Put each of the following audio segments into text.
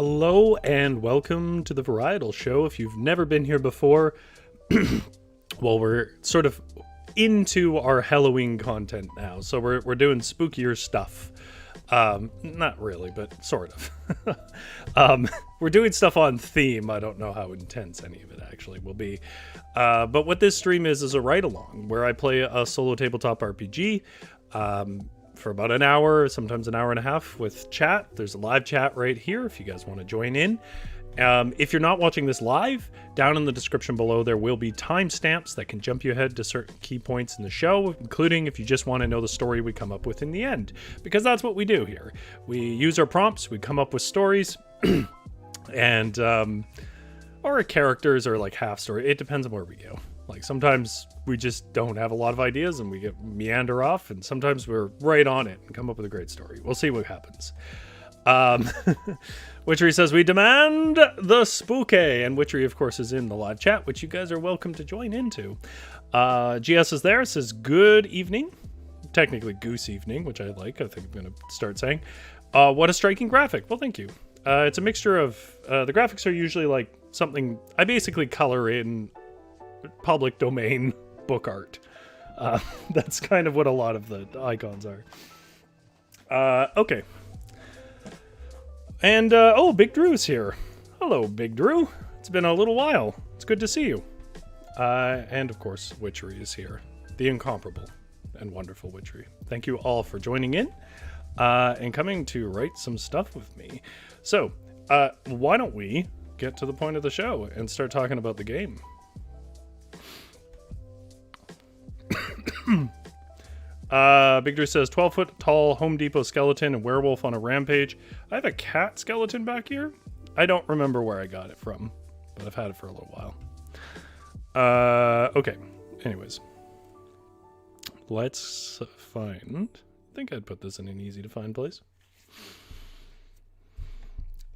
Hello and welcome to the Varietal Show. If you've never been here before, well, we're sort of into our Halloween content now, so we're doing spookier stuff. Not really, but sort of. We're doing stuff on theme. I don't know how intense any of it actually will be. But what this stream is a ride-along, where I play a solo tabletop RPG for about an hour, sometimes an hour and a half with chat. There's a live chat right here if you guys want to join in. If you're not watching this live, down in the description below there will be timestamps that can jump you ahead to certain key points in the show, including if you just want to know the story we come up with in the end, because that's what we do here. We use our prompts, we come up with stories, and our characters are like half story. It depends on where we go. Like sometimes we just don't have a lot of ideas and we get meander off, and sometimes we're right on it and come up with a great story. We'll see what happens. Witchery says, we demand the spooky, and Witchery, of course, is in the live chat, which you guys are welcome to join into. GS is there, says, good evening. Technically, goose evening, which I like. I think I'm going to start saying. What a striking graphic. Well, thank you. It's a mixture of, the graphics are usually like something, I basically color in public domain book art. That's kind of what a lot of the icons are. Okay. And, oh, Big Drew's here. Hello, Big Drew. It's been a little while. It's good to see you. And, of course, Witchery is here. The incomparable and wonderful Witchery. Thank you all for joining in and coming to write some stuff with me. So, why don't we get to the point of the show and start talking about the game? Big Drew says 12-foot tall Home Depot skeleton and werewolf on a rampage. I have a cat skeleton back here. I don't remember where I got it from, but I've had it for a little while. Okay. Anyways, let's find. I think I'd put this in an easy to find place.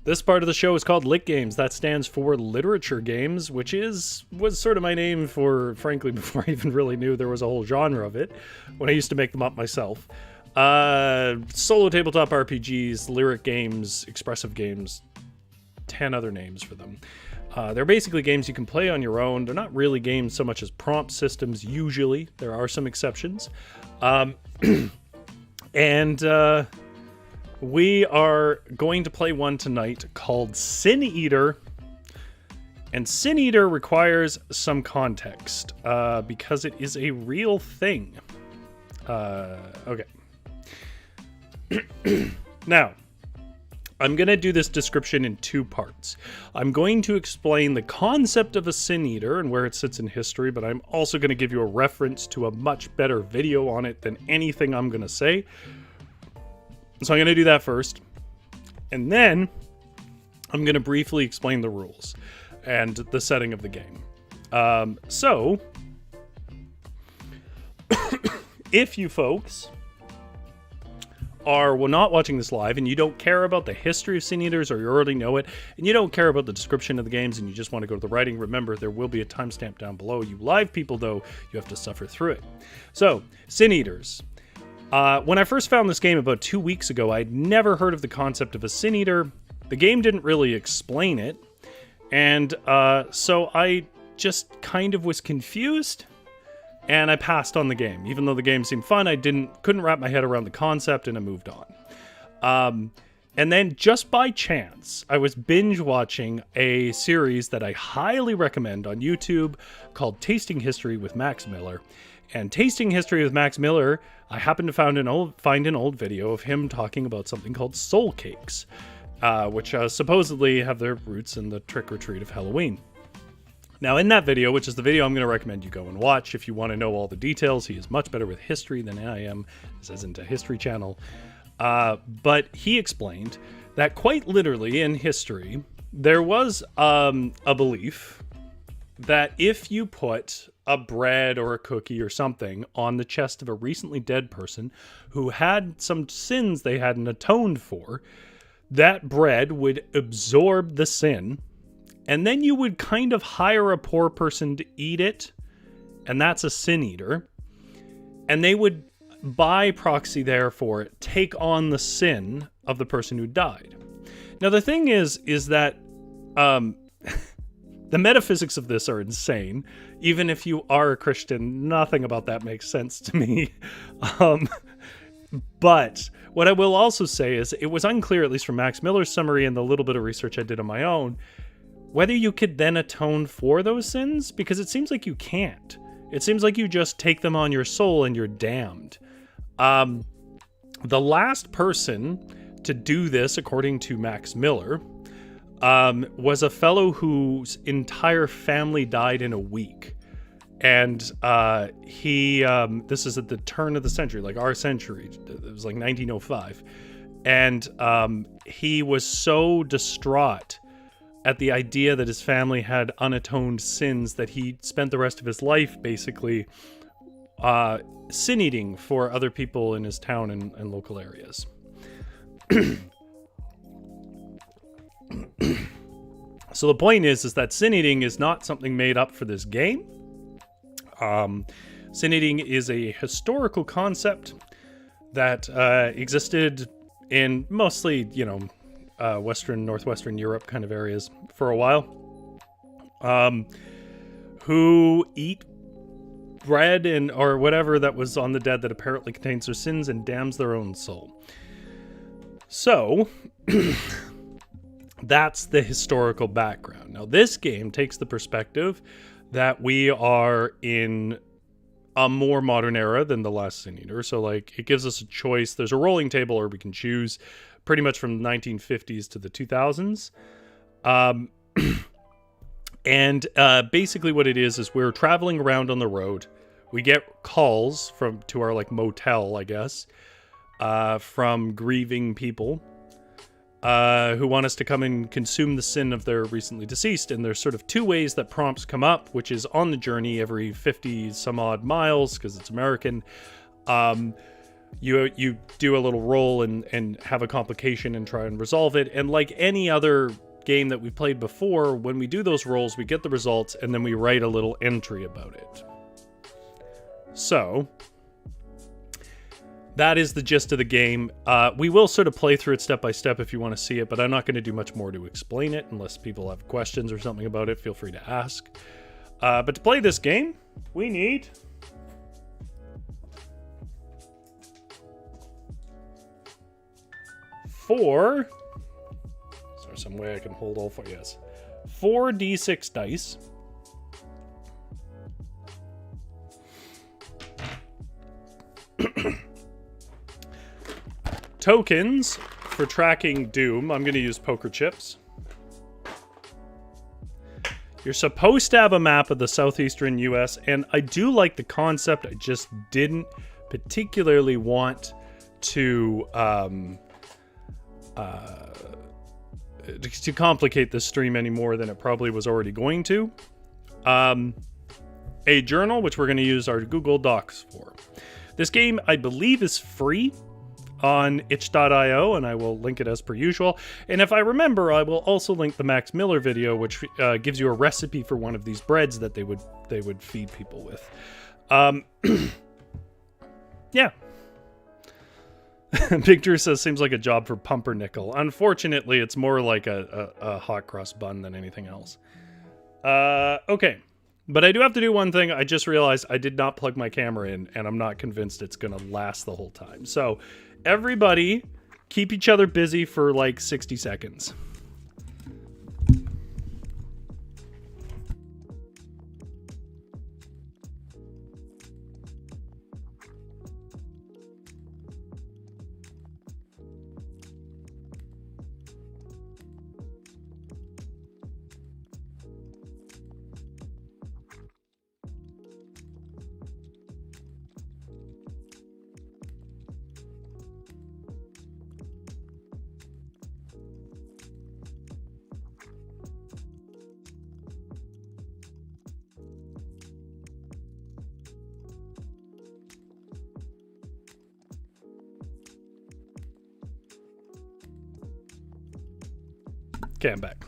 This part of the show is called litgames. That stands for literature games, which was sort of my name for, frankly, before I even really knew there was a whole genre of it, when I used to make them up myself. Solo tabletop RPGs, lyric games, expressive games, 10 other names for them. They're basically games you can play on your own. They're not really games so much as prompt systems, usually. There are some exceptions. We are going to play one tonight called Sin Eater. And Sin Eater requires some context because it is a real thing. Okay. Now, I'm going to do this description in two parts. I'm going to explain the concept of a Sin Eater and where it sits in history, but I'm also going to give you a reference to a much better video on it than anything I'm going to say. So I'm going to do that first, and then I'm going to briefly explain the rules and the setting of the game. So, if you folks are not watching this live and you don't care about the history of Sin Eaters, or you already know it, and you don't care about the description of the games and you just want to go to the writing, remember there will be a timestamp down below. You live people, though, you have to suffer through it. So, Sin Eaters. When I first found this game about 2 weeks ago, I'd never heard of the concept of a Sin Eater. The game didn't really explain it, and so I just kind of was confused, and I passed on the game. Even though the game seemed fun, I couldn't wrap my head around the concept, and I moved on. And then, just by chance, I was binge watching a series that I highly recommend on YouTube called Tasting History with Max Miller. And Tasting History with Max Miller, I happened to find an old video of him talking about something called soul cakes, which supposedly have their roots in the trick-or-treat of Halloween. Now, in that video, which is the video I'm going to recommend you go and watch if you want to know all the details, he is much better with history than I am. This isn't a history channel. But he explained that quite literally in history, there was a belief that if you put a bread or a cookie or something on the chest of a recently dead person who had some sins they hadn't atoned for, that bread would absorb the sin, and then you would kind of hire a poor person to eat it, and that's a sin eater, and they would, by proxy therefore, take on the sin of the person who died. Now the thing is that the metaphysics of this are insane. Even if you are a Christian, nothing about that makes sense to me. But what I will also say is it was unclear, at least from Max Miller's summary and the little bit of research I did on my own, whether you could then atone for those sins, because it seems like you can't. It seems like you just take them on your soul and you're damned. The last person to do this, according to Max Miller, was a fellow whose entire family died in a week. And he, this is at the turn of the century, like our century. It was like 1905. And he was so distraught at the idea that his family had unatoned sins that he spent the rest of his life basically sin eating for other people in his town and local areas. So the point is that sin eating is not something made up for this game. Sin eating is a historical concept that existed in mostly, northwestern Europe kind of areas for a while. Who eat bread or whatever that was on the dead that apparently contains their sins and damns their own soul. So that's the historical background. Now this game takes the perspective that we are in a more modern era than the last Sin Eater. So like it gives us a choice. There's a rolling table, or we can choose pretty much from the 1950s to the 2000s. And basically what it is we're traveling around on the road. We get calls to our like motel, I guess, from grieving people who want us to come and consume the sin of their recently deceased. And there's sort of two ways that prompts come up, which is on the journey every 50 some odd miles, because it's American. You do a little roll and have a complication and try and resolve it. And like any other game that we've played before, when we do those rolls, we get the results and then we write a little entry about it. So that is the gist of the game. We will sort of play through it step by step if you want to see it, but I'm not going to do much more to explain it unless people have questions or something about it. Feel free to ask. But to play this game, we need four. Is there some way I can hold all four? Yes. 4d6 dice. Tokens for tracking doom. I'm going to use poker chips. You're supposed to have a map of the southeastern US, and I do like the concept. I just didn't particularly want to complicate this stream any more than it probably was already going to. A journal, which we're going to use our Google Docs for. This game, I believe, is free on itch.io, and I will link it as per usual. And if I remember, I will also link the Max Miller video, which gives you a recipe for one of these breads that they would feed people with. Yeah. Big Drew says, seems like a job for Pumpernickel. Unfortunately, it's more like a hot cross bun than anything else. Okay. But I do have to do one thing. I just realized I did not plug my camera in, and I'm not convinced it's going to last the whole time. So everybody keep each other busy for like 60 seconds. Okay, I'm back.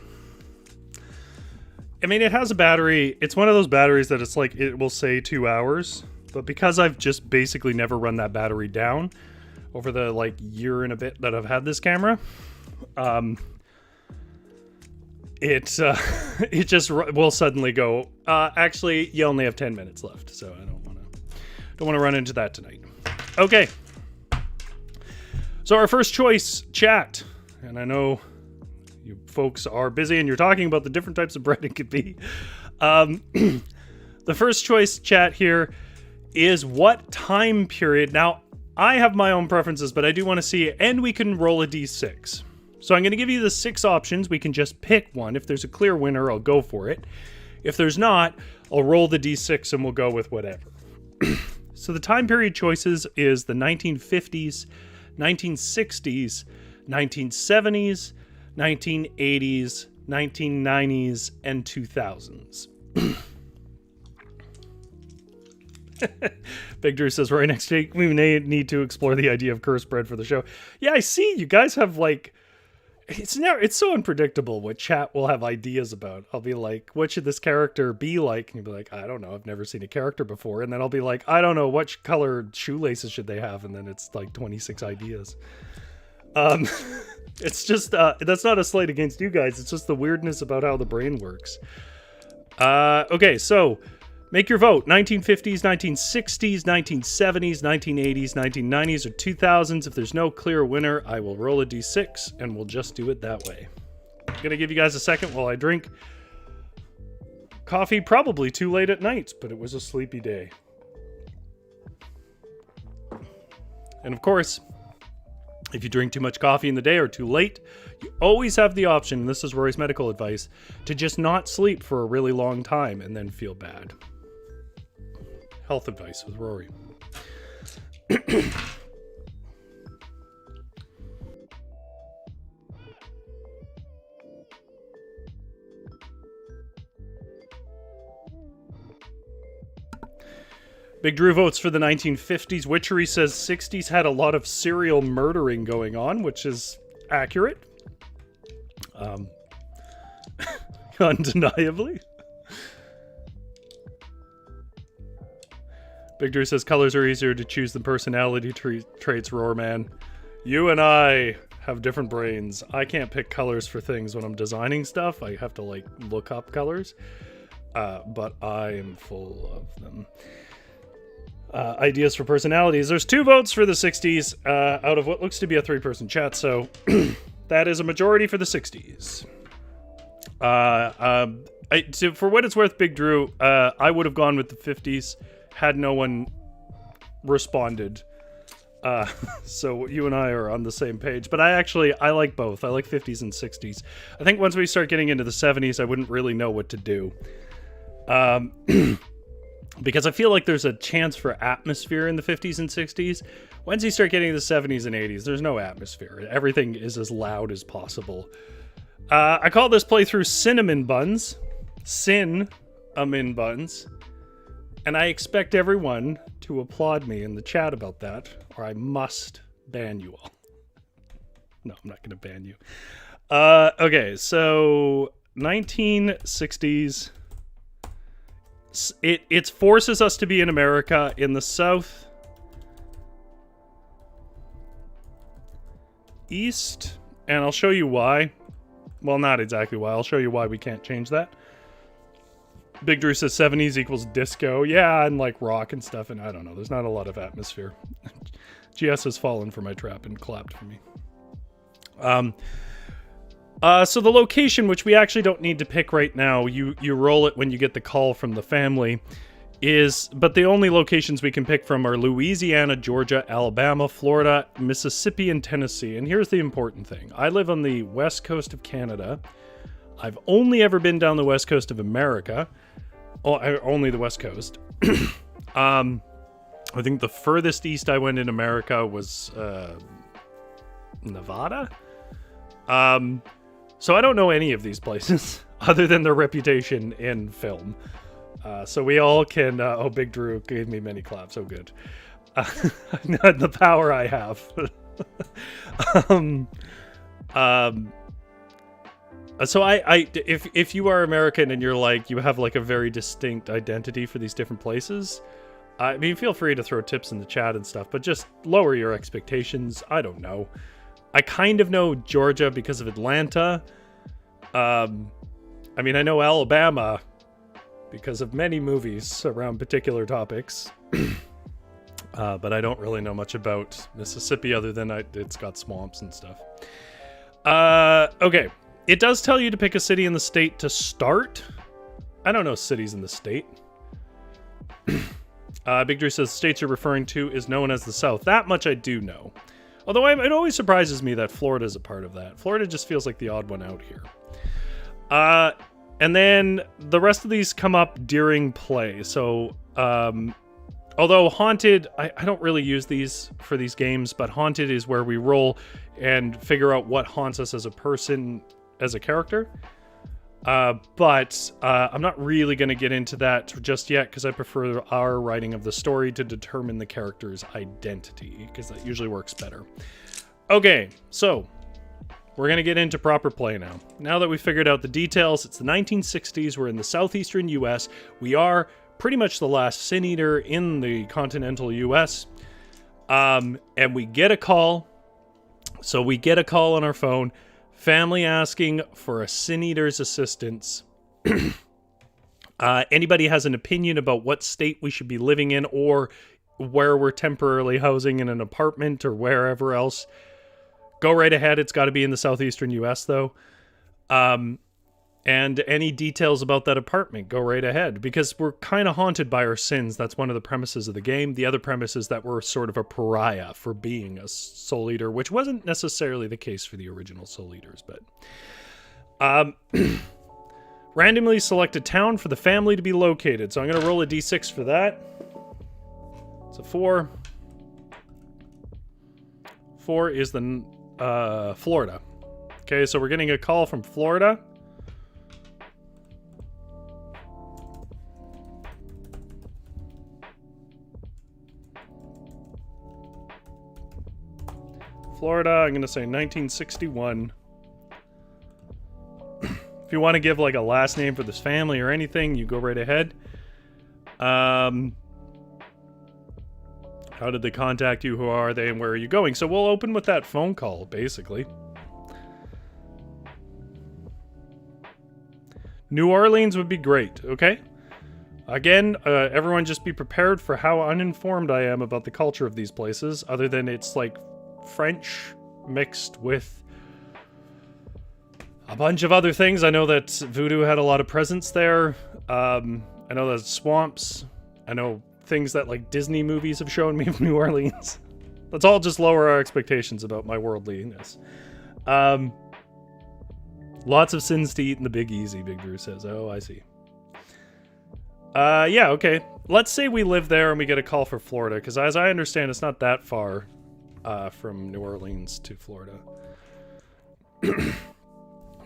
I mean, it has a battery. It's one of those batteries that it's like, it will say 2 hours. But because I've just basically never run that battery down over the like year and a bit that I've had this camera, it just will suddenly go, actually, you only have 10 minutes left, so I don't want to run into that tonight. Okay. So our first choice, chat. And I know you folks are busy and you're talking about the different types of bread it could be. The first choice, chat, here is what time period. Now, I have my own preferences, but I do want to see it, and we can roll a d6. So I'm going to give you the 6 options. We can just pick one. If there's a clear winner, I'll go for it. If there's not, I'll roll the d6 and we'll go with whatever. So the time period choices is the 1950s, 1960s, 1970s, 1980s, 1990s, and 2000s. Big Drew says, right next week, we may need to explore the idea of cursed bread for the show. Yeah, I see. You guys have, like, it's so unpredictable what chat will have ideas about. I'll be like, what should this character be like? And you'll be like, I don't know. I've never seen a character before. And then I'll be like, I don't know. What color shoelaces should they have? And then it's like 26 ideas. It's just, that's not a slight against you guys. It's just the weirdness about how the brain works. Okay, so make your vote. 1950s, 1960s, 1970s, 1980s, 1990s, or 2000s. If there's no clear winner, I will roll a d6, and we'll just do it that way. I'm going to give you guys a second while I drink coffee. Probably too late at night, but it was a sleepy day. And of course, if you drink too much coffee in the day or too late, you always have the option, and this is Rory's medical advice, to just not sleep for a really long time and then feel bad. Health advice with Rory. Big Drew votes for the 1950s. Witchery says 60s had a lot of serial murdering going on, which is accurate. Undeniably. Big Drew says colors are easier to choose than personality traits, Roarman. You and I have different brains. I can't pick colors for things when I'm designing stuff. I have to, like, look up colors. But I am full of them. Ideas for personalities. There's 2 votes for the 60s out of what looks to be a 3-person chat, so that is a majority for the 60s. So for what it's worth, Big Drew, I would have gone with the 50s had no one responded. So you and I are on the same page, but I like both. I like 50s and 60s. I think once we start getting into the 70s, I wouldn't really know what to do. Because I feel like there's a chance for atmosphere in the 50s and 60s. Once you start getting to the 70s and 80s, there's no atmosphere. Everything is as loud as possible. I call this playthrough Cinnamon Buns. Cinnamon Buns. And I expect everyone to applaud me in the chat about that, or I must ban you all. No, I'm not going to ban you. Okay, so 1960s... It forces us to be in America in the South East, and I'll show you why. Well, not exactly why. I'll show you why we can't change that. Big Drew says 70s equals disco. Yeah, and like rock and stuff, and I don't know. There's not a lot of atmosphere. GS has fallen for my trap and clapped for me. So the location, which we actually don't need to pick right now, you roll it when you get the call from the family, but the only locations we can pick from are Louisiana, Georgia, Alabama, Florida, Mississippi, and Tennessee. And here's the important thing. I live on the west coast of Canada. I've only ever been down the west coast of America. Only the west coast. I think the furthest east I went in America was Nevada. So I don't know any of these places other than their reputation in film. So we all can... oh, Big Drew gave me many claps. Oh, good. The power I have. So if you are American and you're like, you have like a very distinct identity for these different places, I mean, feel free to throw tips in the chat and stuff, but just lower your expectations. I don't know. I kind of know Georgia because of Atlanta. I mean, I know Alabama because of many movies around particular topics. But I don't really know much about Mississippi other than it's got swamps and stuff. Okay. It does tell you to pick a city in the state to start. I don't know cities in the state. Big Drew says the states you're referring to is known as the South. That much I do know. Although it always surprises me that Florida is a part of that. Florida just feels like the odd one out here. And then the rest of these come up during play. So, although Haunted, I don't really use these for these games, but Haunted is where we roll and figure out what haunts us as a person, as a character. But I'm not really going to get into that just yet because I prefer our writing of the story to determine the character's identity because that usually works better. Okay, so we're going to get into proper play now. Now that we've figured out the details, it's the 1960s. We're in the southeastern U.S. We are pretty much the last Sin Eater in the continental U.S. And we get a call. So we get a call on our phone. Family asking for a Sin Eater's assistance. Anybody has an opinion about what state we should be living in or where we're temporarily housing in an apartment or wherever else, go right ahead. It's got to be in the southeastern U.S. though. And any details about that apartment, go right ahead. Because we're kind of haunted by our sins. That's one of the premises of the game. The other premise is that we're sort of a pariah for being a Soul Eater, which wasn't necessarily the case for the original Soul Eaters. But randomly select a town for the family to be located. So I'm going to roll a d6 for that. It's a 4. 4 is the Florida. Okay, so we're getting a call from Florida. Florida, I'm going to say 1961. If you want to give like a last name for this family or anything, you go right ahead. How did they contact you? Who are they? And where are you going? So we'll open with that phone call, basically. New Orleans would be great, okay? Again, everyone just be prepared for how uninformed I am about the culture of these places, other than it's like French mixed with a bunch of other things. I know that Voodoo had a lot of presence there. I know that swamps. I know things that like Disney movies have shown me of New Orleans. Let's all just lower our expectations about my worldliness. Lots of sins to eat in the Big Easy, Big Drew says. Oh, I see. Yeah, okay. Let's say we live there and we get a call for Florida, because as I understand, it's not that far from New Orleans to Florida.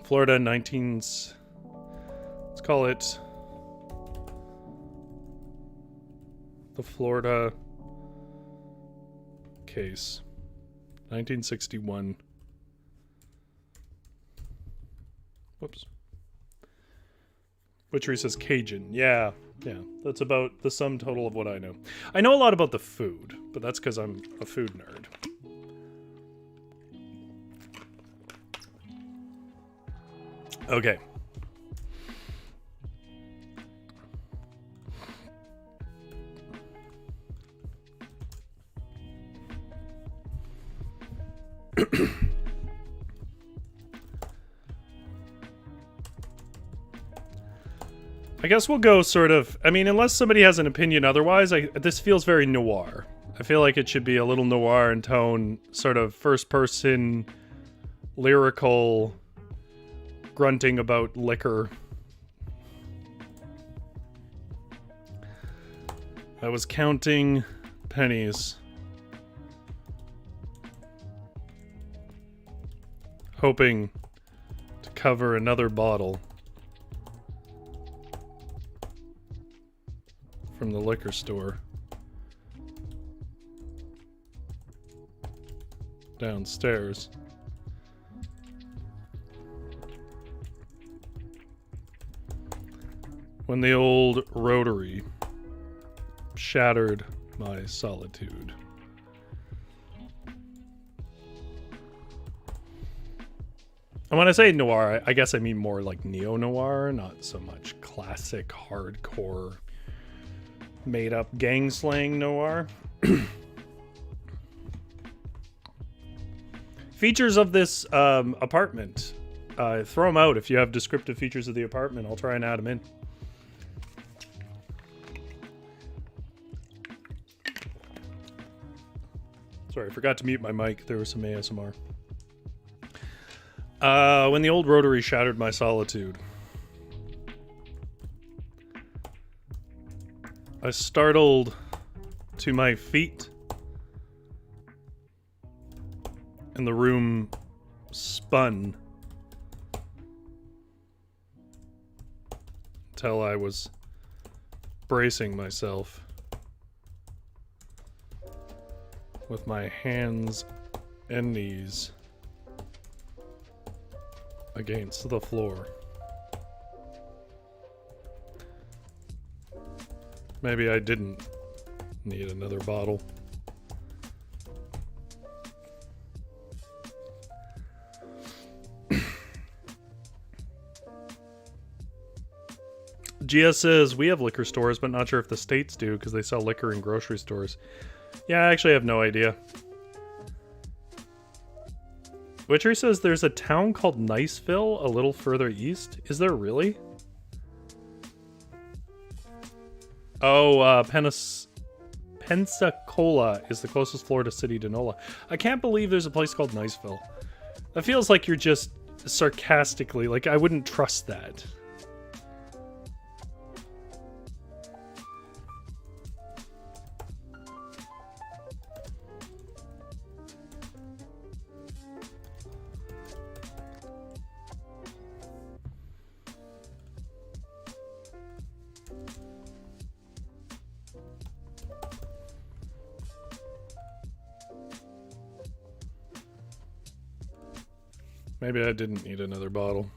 Florida, 19s. Let's call it the Florida case. 1961. Whoops. Witchery says Cajun. Yeah, that's about the sum total of what I know. I know a lot about the food, but that's because I'm a food nerd. Okay. I guess we'll go sort of, I mean, unless somebody has an opinion otherwise, this feels very noir. I feel like it should be a little noir in tone, sort of first person, lyrical, grunting about liquor. I was counting pennies, hoping to cover another bottle from the liquor store downstairs. When the old rotary shattered my solitude. And when I say noir, I guess I mean more like neo-noir, not so much classic, hardcore, made-up gang slang noir. Features of this apartment. Throw them out if you have descriptive features of the apartment. I'll try and add them in. Sorry, I forgot to mute my mic. There was some ASMR. When the old rotary shattered my solitude. I startled to my feet, and the room spun until I was bracing myself with my hands and knees against the floor. Maybe I didn't need another bottle. GS says, we have liquor stores, but not sure if the states do because they sell liquor in grocery stores. Yeah, I actually have no idea. Witchery says there's a town called Niceville a little further east. Is there really? Oh, Pensacola is the closest Florida city to NOLA. I can't believe there's a place called Niceville. That feels like you're just sarcastically, like I wouldn't trust that. Maybe I didn't need another bottle.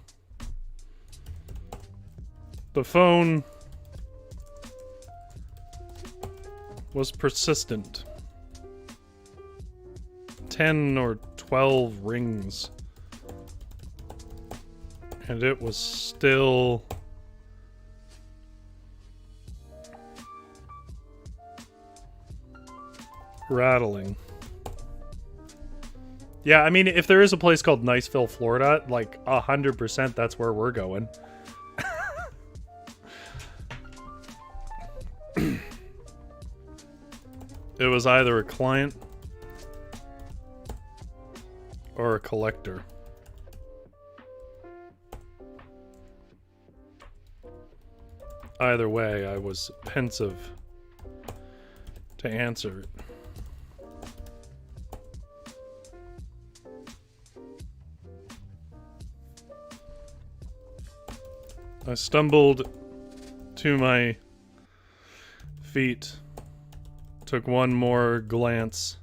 The phone was persistent. 10 or 12 rings. And it was still rattling. Yeah, I mean, if there is a place called Niceville, Florida, like 100% that's where we're going. It was either a client or a collector. Either way, I was pensive to answer it. I stumbled to my feet, took one more glance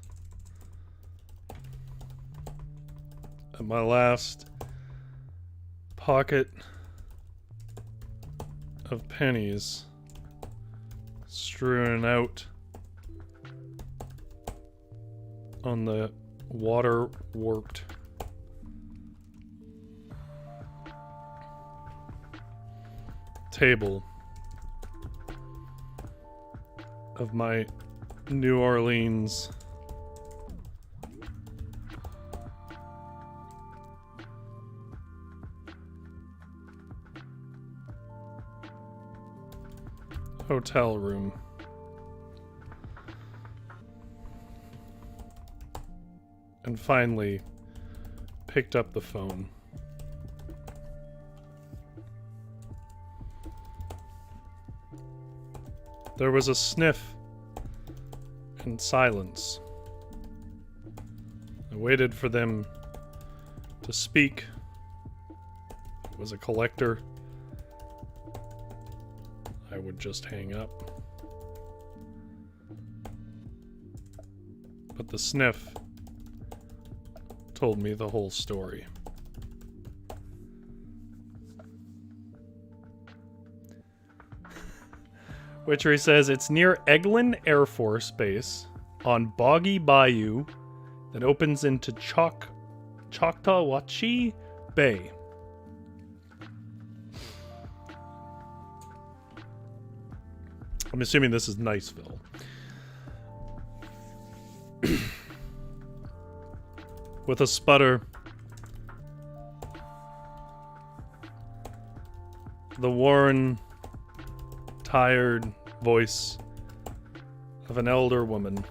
at my last pocket of pennies strewn out on the water-warped table of my New Orleans hotel room. And finally picked up the phone. There was a sniff and silence. I waited for them to speak. If it was a collector, I would just hang up. But the sniff told me the whole story. Witchery says it's near Eglin Air Force Base on Boggy Bayou that opens into Choctawhatchee Bay. I'm assuming this is Niceville. With a sputter, the worn, tired voice of an elder woman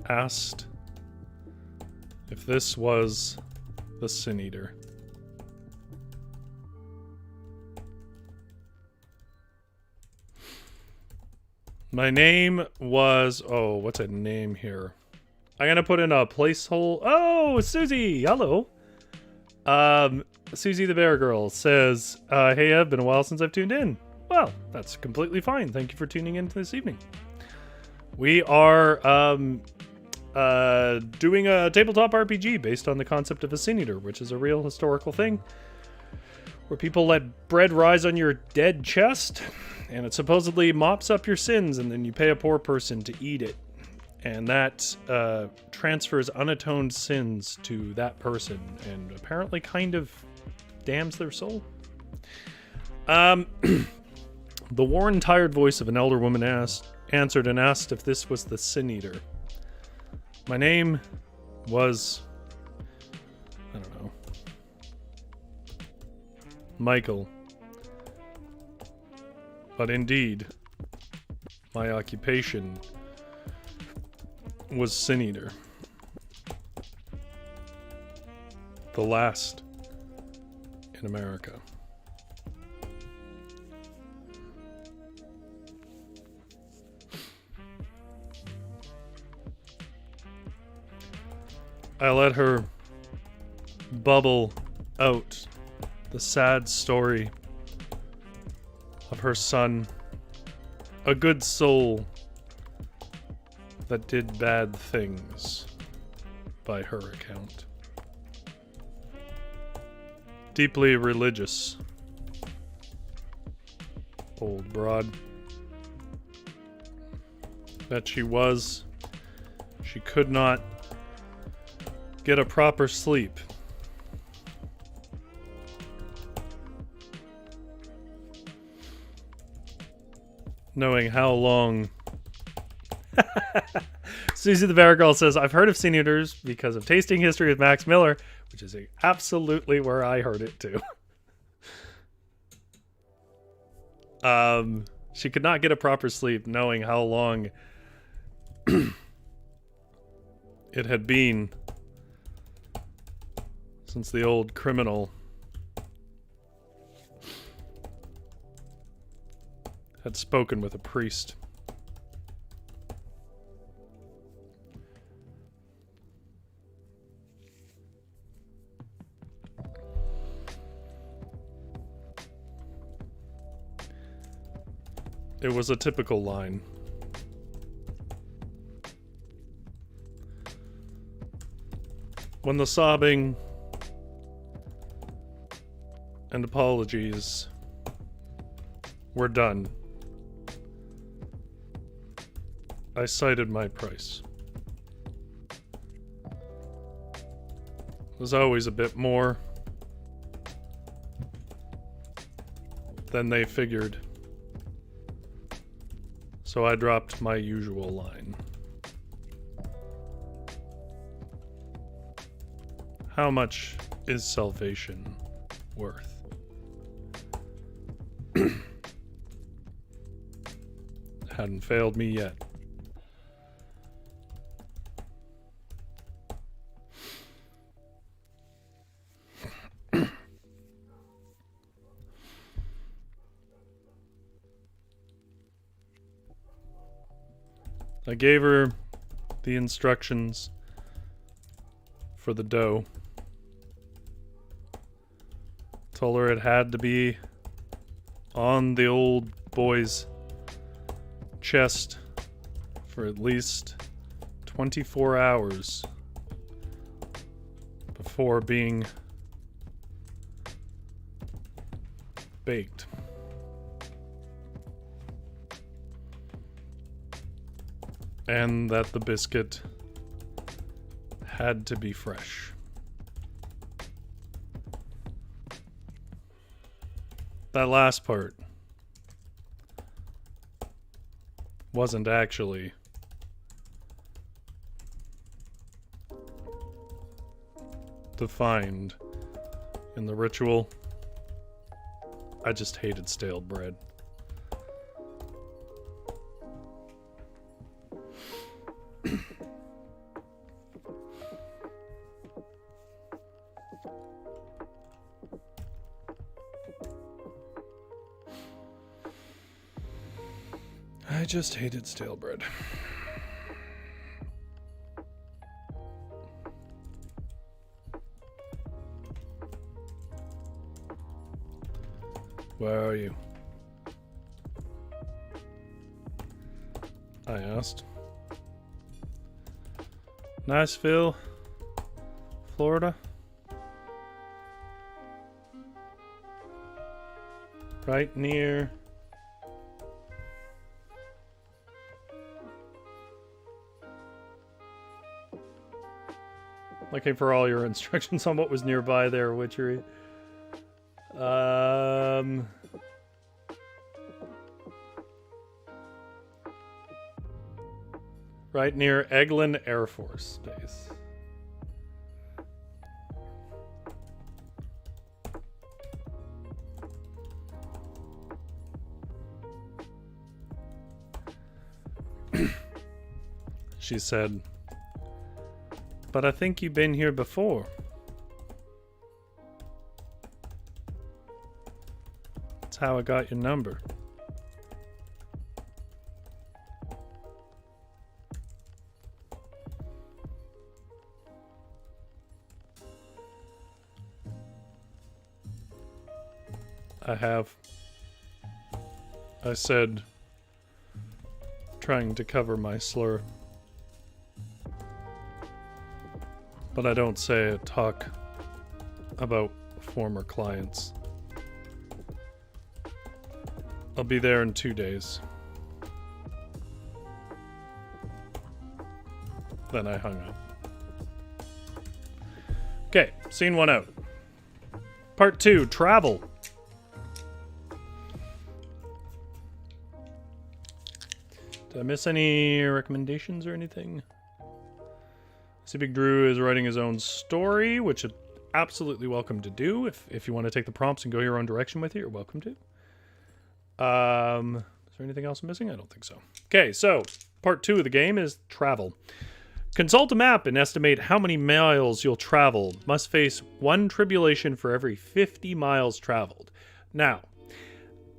asked if this was the Sin Eater. My name was... Oh, what's a name here? I'm gonna put in a placeholder. Oh, Susie! Hello! Susie the Bear Girl says, hey, I've been a while since I've tuned in. Well, that's completely fine. Thank you for tuning in this evening. We are doing a tabletop RPG based on the concept of a Sin Eater, which is a real historical thing, where people let bread rise on your dead chest, and it supposedly mops up your sins, and then you pay a poor person to eat it. And that transfers unatoned sins to that person, and apparently kind of damns their soul. The worn, tired voice of an elder woman answered and asked if this was the Sin Eater. My name was... I don't know. Michael. But indeed, my occupation was Sin Eater. The last in America. I let her bubble out the sad story of her son, a good soul that did bad things, by her account. Deeply religious, old broad. That she was. She could not get a proper sleep. Knowing how long... Susie the Bear Girl says, I've heard of Sin Eaters because of Tasting History with Max Miller, which is absolutely where I heard it too. She could not get a proper sleep knowing how long it had been since the old criminal had spoken with a priest. It was a typical line. When the sobbing and apologies were done, I cited my price. It was always a bit more than they figured. So I dropped my usual line. How much is salvation worth? Hadn't failed me yet. I gave her the instructions for the dough. Told her it had to be on the old boy's chest for at least 24 hours before being baked. And that the biscuit Had to be fresh. That last part wasn't actually defined in the ritual. I just hated stale bread. I just hated stale bread. Where are you? I asked. Niceville, Florida. Right near looking for all your instructions on what was nearby there, Witchery. Right near Eglin Air Force Base. She said, but I think you've been here before. That's how I got your number. I have. I said, trying to cover my slur. But I don't say talk about former clients. I'll be there in 2 days. Then I hung up. Okay, scene 1 out. Part 2, travel. Did I miss any recommendations or anything? See, Big Drew is writing his own story, which is absolutely welcome to do. If you want to take the prompts and go your own direction with it, you're welcome to. Is there anything else I'm missing? I don't think so. Okay, so part 2 of the game is travel. Consult a map and estimate how many miles you'll travel. Must face 1 tribulation for every 50 miles traveled. Now,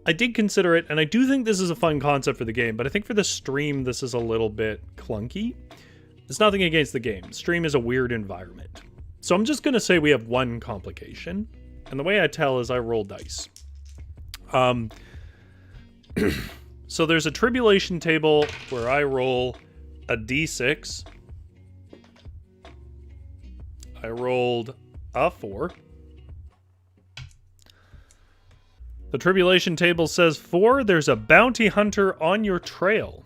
I did consider it, and I do think this is a fun concept for the game, but I think for the stream, this is a little bit clunky. There's nothing against the game. Stream is a weird environment. So I'm just going to say we have 1 complication. And the way I tell is I roll dice. So there's a tribulation table where I roll a d6. I rolled a 4. The tribulation table says 4. There's a bounty hunter on your trail.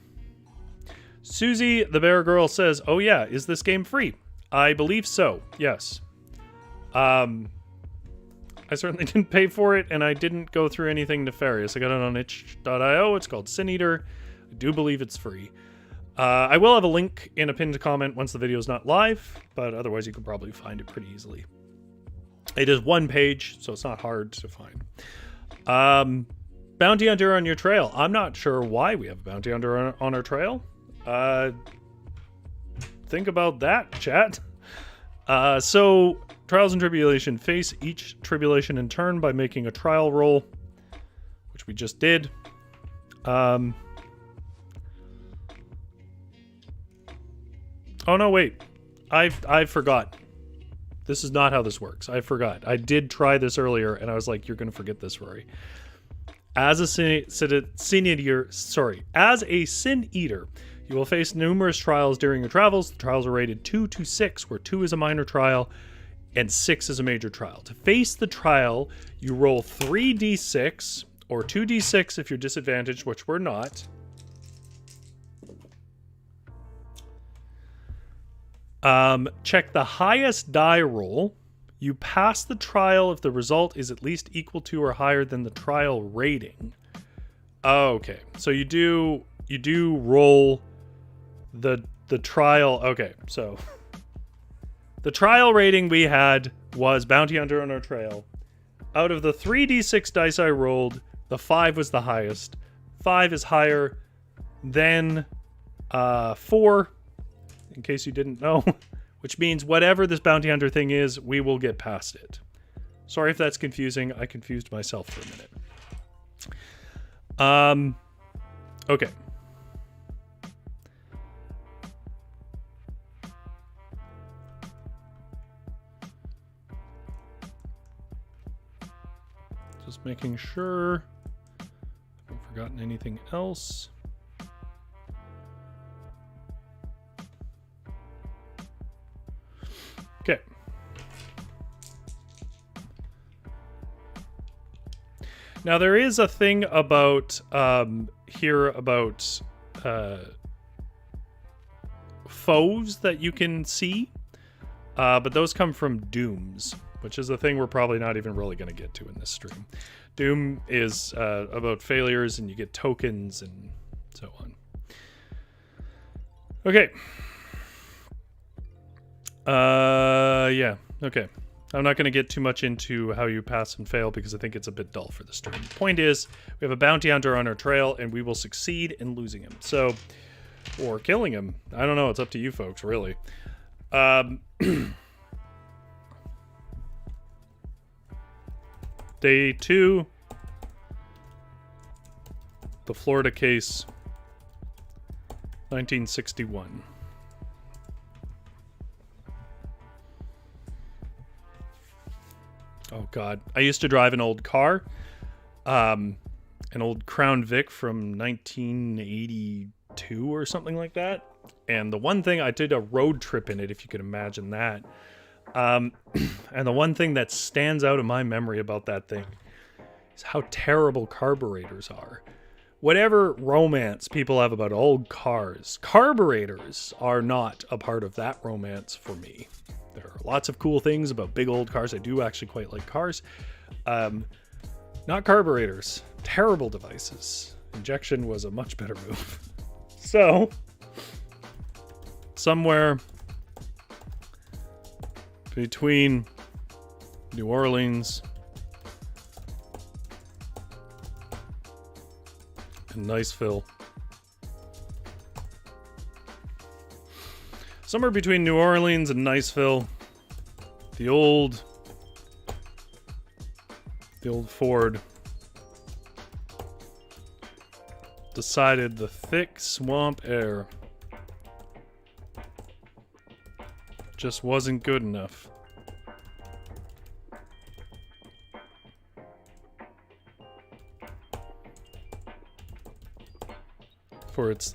Susie, the bear girl, says, oh yeah, is this game free? I believe so, yes. I certainly didn't pay for it, and I didn't go through anything nefarious. I got it on itch.io. It's called Sin Eater. I do believe it's free. I will have a link in a pinned comment once the video is not live, but otherwise you can probably find it pretty easily. It is 1 page, so it's not hard to find. Bounty hunter on your trail. I'm not sure why we have a bounty hunter on our trail. Think about that, chat. So, trials and tribulation. Face each tribulation in turn by making a trial roll, which we just did. Oh no, wait. I forgot. This is not how this works. I forgot. I did try this earlier, and I was like, you're going to forget this, Rory. As a sin eater, you will face numerous trials during your travels. The trials are rated 2 to 6, where 2 is a minor trial and 6 is a major trial. To face the trial, you roll 3d6 or 2d6 if you're disadvantaged, which we're not. Check the highest die roll. You pass the trial if the result is at least equal to or higher than the trial rating. Okay, so you do roll the trial. Okay, so the trial rating we had was Bounty Hunter on our trail. Out of the 3d6 dice I rolled, the 5 was the highest. 5 is higher than 4, in case you didn't know, which means whatever this Bounty Hunter thing is, we will get past it. Sorry if that's confusing. I confused myself for a minute. Okay. Just making sure I haven't forgotten anything else. Okay. Now there is a thing about here about foes that you can see, but those come from dooms, which is a thing we're probably not even really going to get to in this stream. Doom is about failures, and you get tokens and so on. Okay. Yeah. Okay. I'm not going to get too much into how you pass and fail because I think it's a bit dull for the stream. The point is, we have a bounty hunter on our trail, and we will succeed in losing him. So, or killing him. I don't know. It's up to you folks, really. Day 2. The Florida case. 1961. Oh God, I used to drive an old car, an old Crown Vic from 1982 or something like that. And the one thing, I did a road trip in it, if you could imagine that. And the one thing that stands out in my memory about that thing is how terrible carburetors are. Whatever romance people have about old cars, carburetors are not a part of that romance for me. There are lots of cool things about big old cars. I do actually quite like cars. Not carburetors. Terrible devices. Injection was a much better move. So, somewhere between New Orleans and Niceville. Somewhere between New Orleans and Niceville, the old Ford decided the thick swamp air just wasn't good enough. For its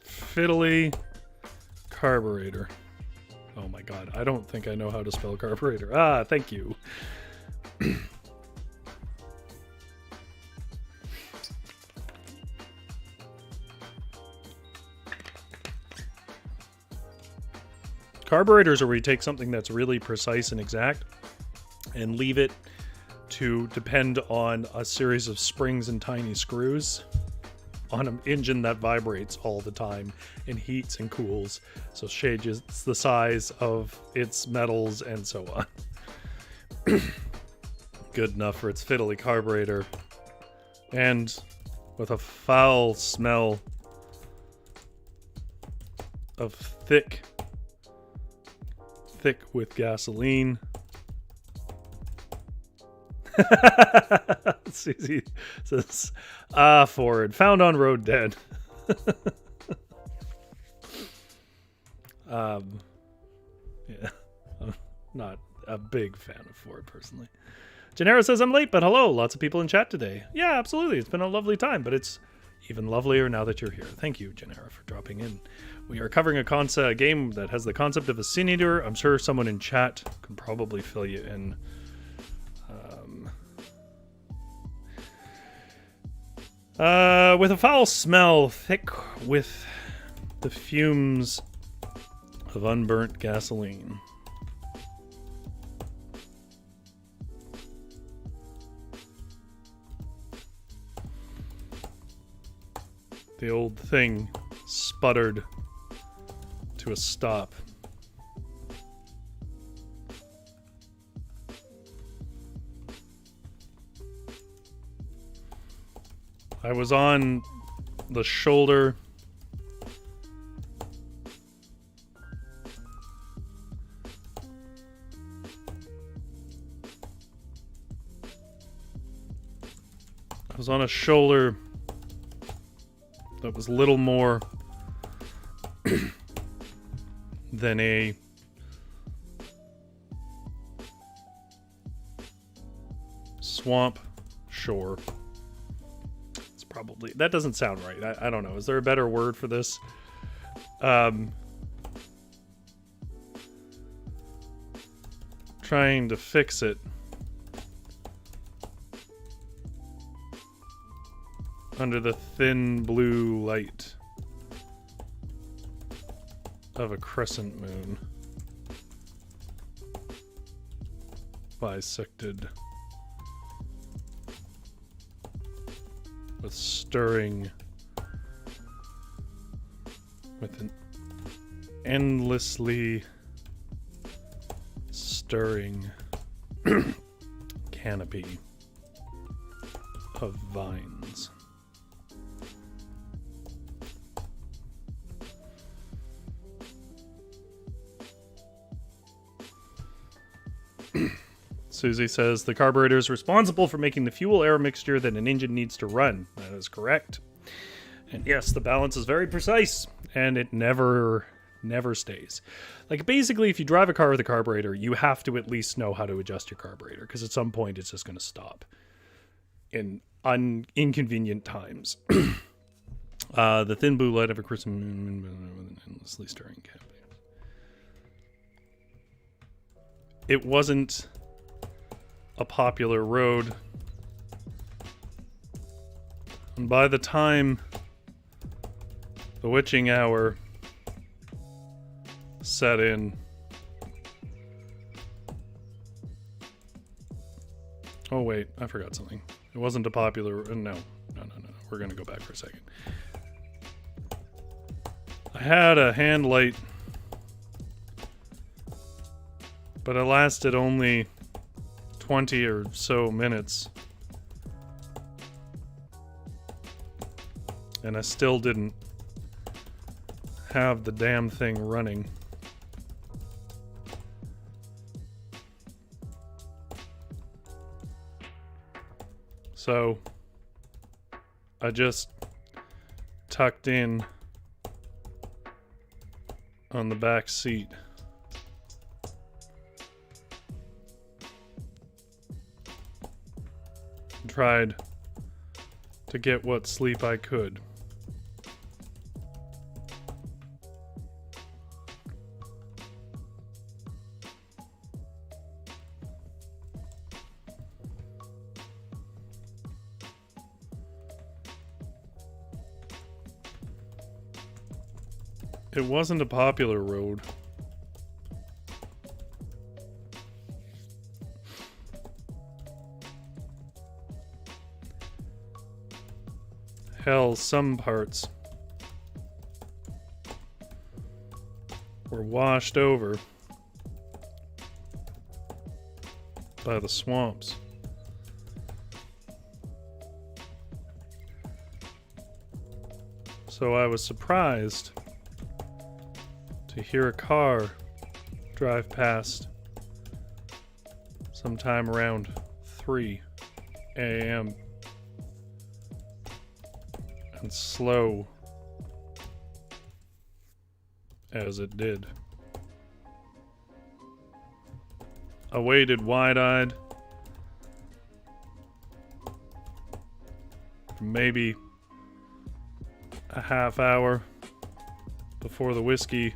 fiddly carburetor. Oh my God, I don't think I know how to spell carburetor. Ah, thank you. Carburetors are where you take something that's really precise and exact and leave it to depend on a series of springs and tiny screws on an engine that vibrates all the time and heats and cools, so changes the size of its metals and so on. Good enough for its fiddly carburetor, and with a foul smell of thick with gasoline. Susie says, Ford, found on road dead. Yeah, I'm not a big fan of Ford personally. Gennaro says, I'm late, but hello. Lots of people in chat today. Yeah, absolutely. It's been a lovely time, but it's even lovelier now that you're here. Thank you, Gennaro, for dropping in. We are covering a game that has the concept of a sin eater. I'm sure someone in chat can probably fill you in. With a foul smell, thick with the fumes of unburnt gasoline. The old thing sputtered to a stop. I was on the shoulder a shoulder that was little more than a swamp shore. It's probably, that doesn't sound right. I don't know. Is there a better word for this? Trying to fix it. Under the thin blue light of a crescent moon, bisected with an endlessly stirring canopy of vines. Susie says, the carburetor is responsible for making the fuel-air mixture that an engine needs to run. That is correct. And yes, the balance is very precise, and it never stays. Like, basically, if you drive a car with a carburetor, you have to at least know how to adjust your carburetor, because at some point it's just going to stop in inconvenient times. The thin blue light of a crescent moon with an endlessly stirring canopy. It wasn't a popular road. And by the time the witching hour set in, oh wait, I forgot something. It wasn't a popular, no. We're gonna go back for a second. I had a hand light, but it lasted only 20 or so minutes. And I still didn't have the damn thing running. So I just tucked in on the back seat. Tried to get what sleep I could. It wasn't a popular road. Hell, some parts were washed over by the swamps. So I was surprised to hear a car drive past sometime around 3 a.m. and slow as it did. I waited wide-eyed for maybe a half hour before the whiskey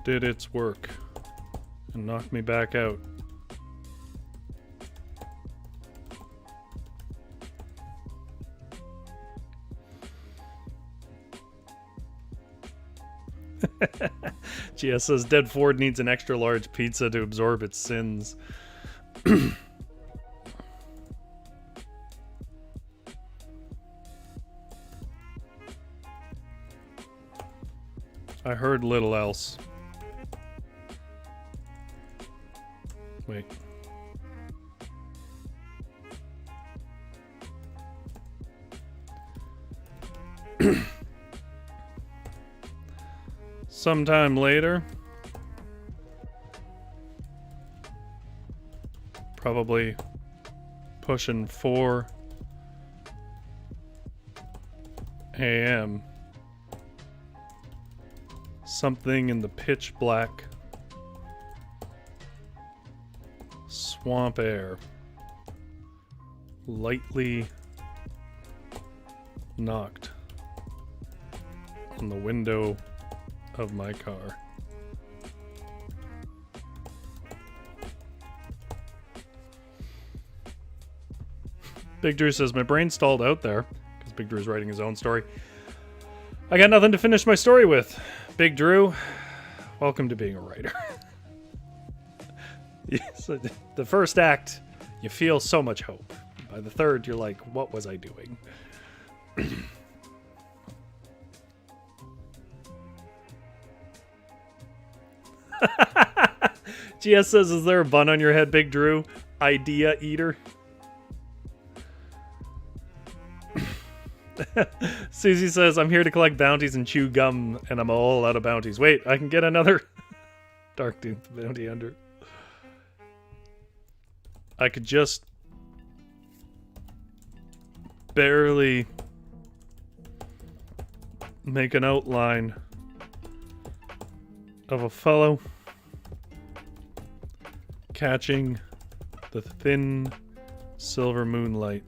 did its work and knocked me back out. GS says Dead Ford needs an extra large pizza to absorb its sins. I heard little else. Wait. Sometime later, probably pushing 4 a.m. Something in the pitch black swamp air lightly knocked on the window of my car. Big Drew says, my brain stalled out there, because Big Drew's writing his own story. I got nothing to finish my story with. Big Drew, welcome to being a writer. Yes, the first act, you feel so much hope. By the third, you're like, what was I doing? GS says, is there a bun on your head, Big Drew? Idea eater. Susie says, I'm here to collect bounties and chew gum, and I'm all out of bounties. Wait, I can get another Darktooth bounty under. I could just barely make an outline of a fellow catching the thin silver moonlight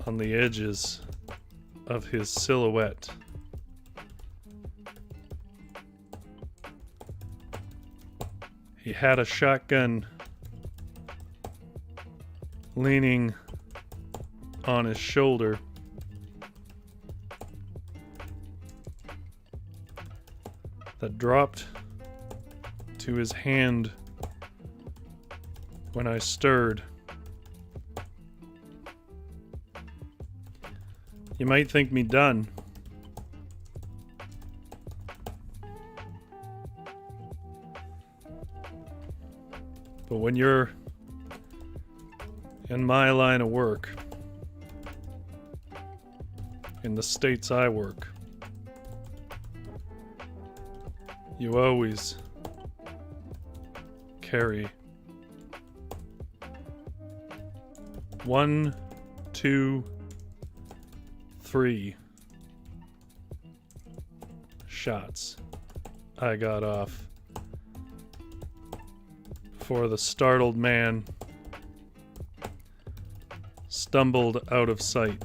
on the edges of his silhouette. He had a shotgun leaning on his shoulder. That dropped to his hand when I stirred. You might think me done. But when you're in my line of work, in the states I work, you always carry 1, 2, 3 shots I got off before the startled man stumbled out of sight.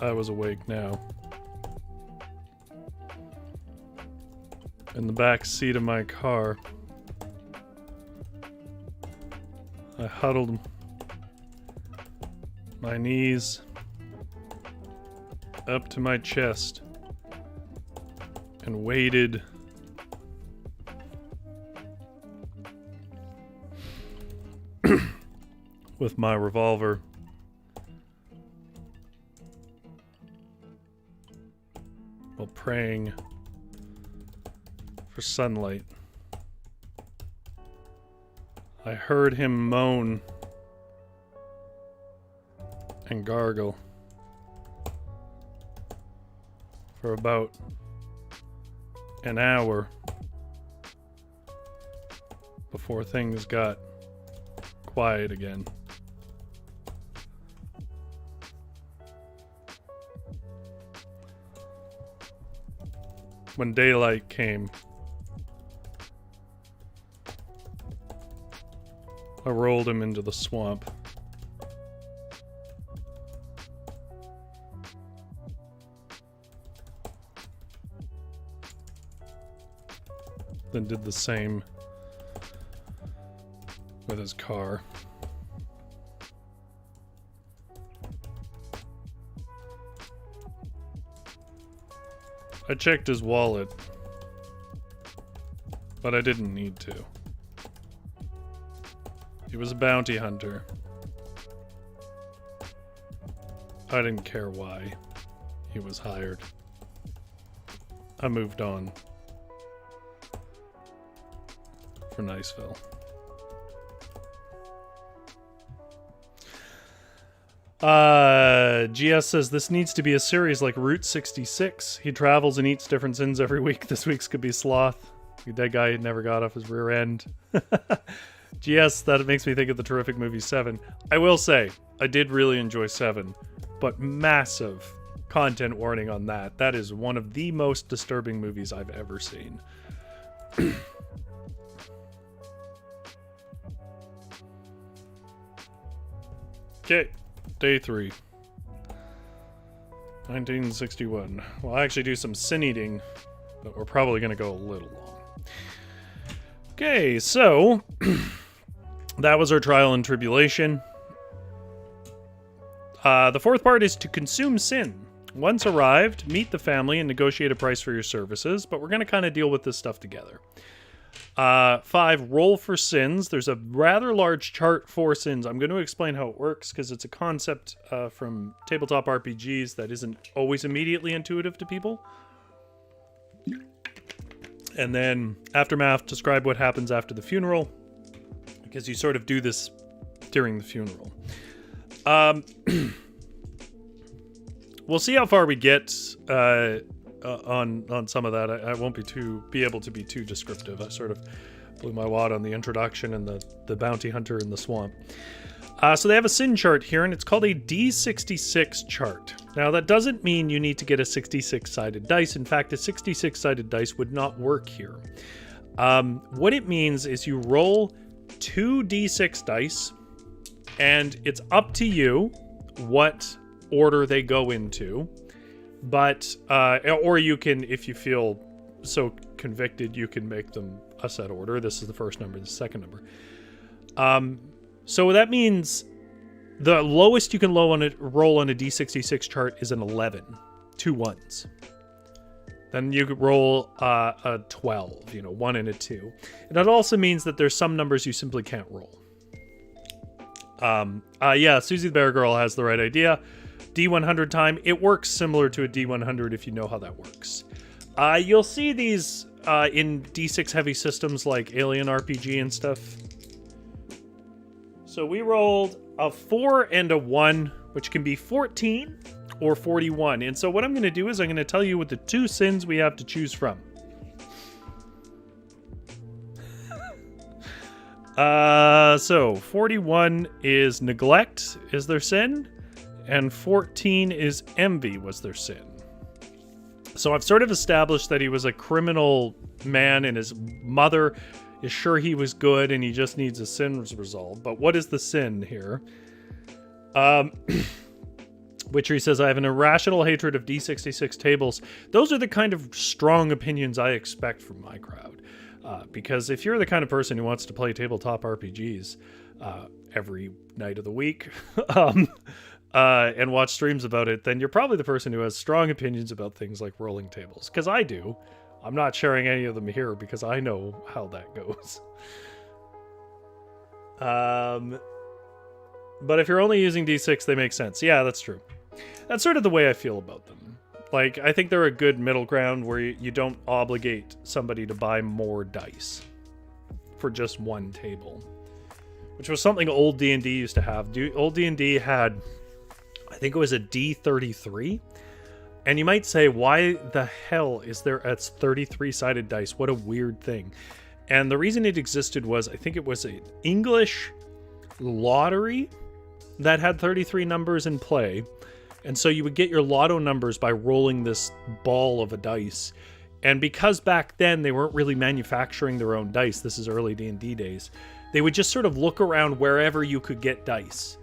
I was awake now. In the back seat of my car, I huddled my knees up to my chest and waited with my revolver while praying for sunlight. I heard him moan and gargle for about an hour before things got quiet again. When daylight came, I rolled him into the swamp. then did the same with his car. I checked his wallet, but I didn't need to. He was a bounty hunter. I didn't care why he was hired. I moved on for Niceville. GS says this needs to be a series like Route 66. He travels and eats different sins every week. This week's could be Sloth. That guy never got off his rear end. GS, that makes me think of the terrific movie 7. I will say, I did really enjoy 7, but massive content warning on that. That is one of the most disturbing movies I've ever seen. Okay. Day 3. 1961. We'll actually do some sin eating, but we're probably going to go a little long. Okay, so that was our trial and tribulation. The fourth part is to consume sin. Once arrived, meet the family and negotiate a price for your services, but we're going to kind of deal with this stuff together. 5, roll for sins. There's a rather large chart for sins. I'm going to explain how it works because it's a concept from tabletop RPGs that isn't always immediately intuitive to people. And then Aftermath, describe what happens after the funeral, because you sort of do this during the funeral. We'll see how far we get on some of that. I won't be able to be too descriptive. I sort of blew my wad on the introduction and the bounty hunter in the swamp. So they have a sin chart here, and it's called a D66 chart. Now, that doesn't mean you need to get a 66-sided dice. In fact, a 66-sided dice would not work here. What it means is you roll 2 D6 dice, and it's up to you what order they go into. But, or you can, if you feel so convicted, you can make them a set order. This is the first number, the second number. So that means the lowest you can roll on a D66 chart is an 11. 2 ones. Then you could roll a 12, 1 and a 2. And that also means that there's some numbers you simply can't roll. Yeah, Susie the Bear Girl has the right idea. D100 time. It works similar to a D100 if you know how that works. You'll see these in D6 heavy systems like Alien RPG and stuff. So we rolled a 4 and a 1, which can be 14 or 41. And so what I'm going to do is I'm going to tell you what the 2 sins we have to choose from. So 41 is neglect is their sin, and 14 is envy was their sin. So I've sort of established that he was a criminal man and his mother is sure he was good and he just needs a sin resolved. But what is the sin here? Witchery says, I have an irrational hatred of D66 tables. Those are the kind of strong opinions I expect from my crowd. Because if you're the kind of person who wants to play tabletop RPGs every night of the week and watch streams about it, then you're probably the person who has strong opinions about things like rolling tables. Because I do. I'm not sharing any of them here because I know how that goes. But if you're only using D6, they make sense. Yeah, that's true. That's sort of the way I feel about them. Like, I think they're a good middle ground where you don't obligate somebody to buy more dice for just one table, which was something old D&D used to have. Old D&D had, I think it was a D33. And you might say, why the hell is there a 33-sided dice? What a weird thing. And the reason it existed was, I think it was an English lottery that had 33 numbers in play. And so you would get your lotto numbers by rolling this ball of a dice. And because back then they weren't really manufacturing their own dice, this is early D&D days, they would just sort of look around wherever you could get dice.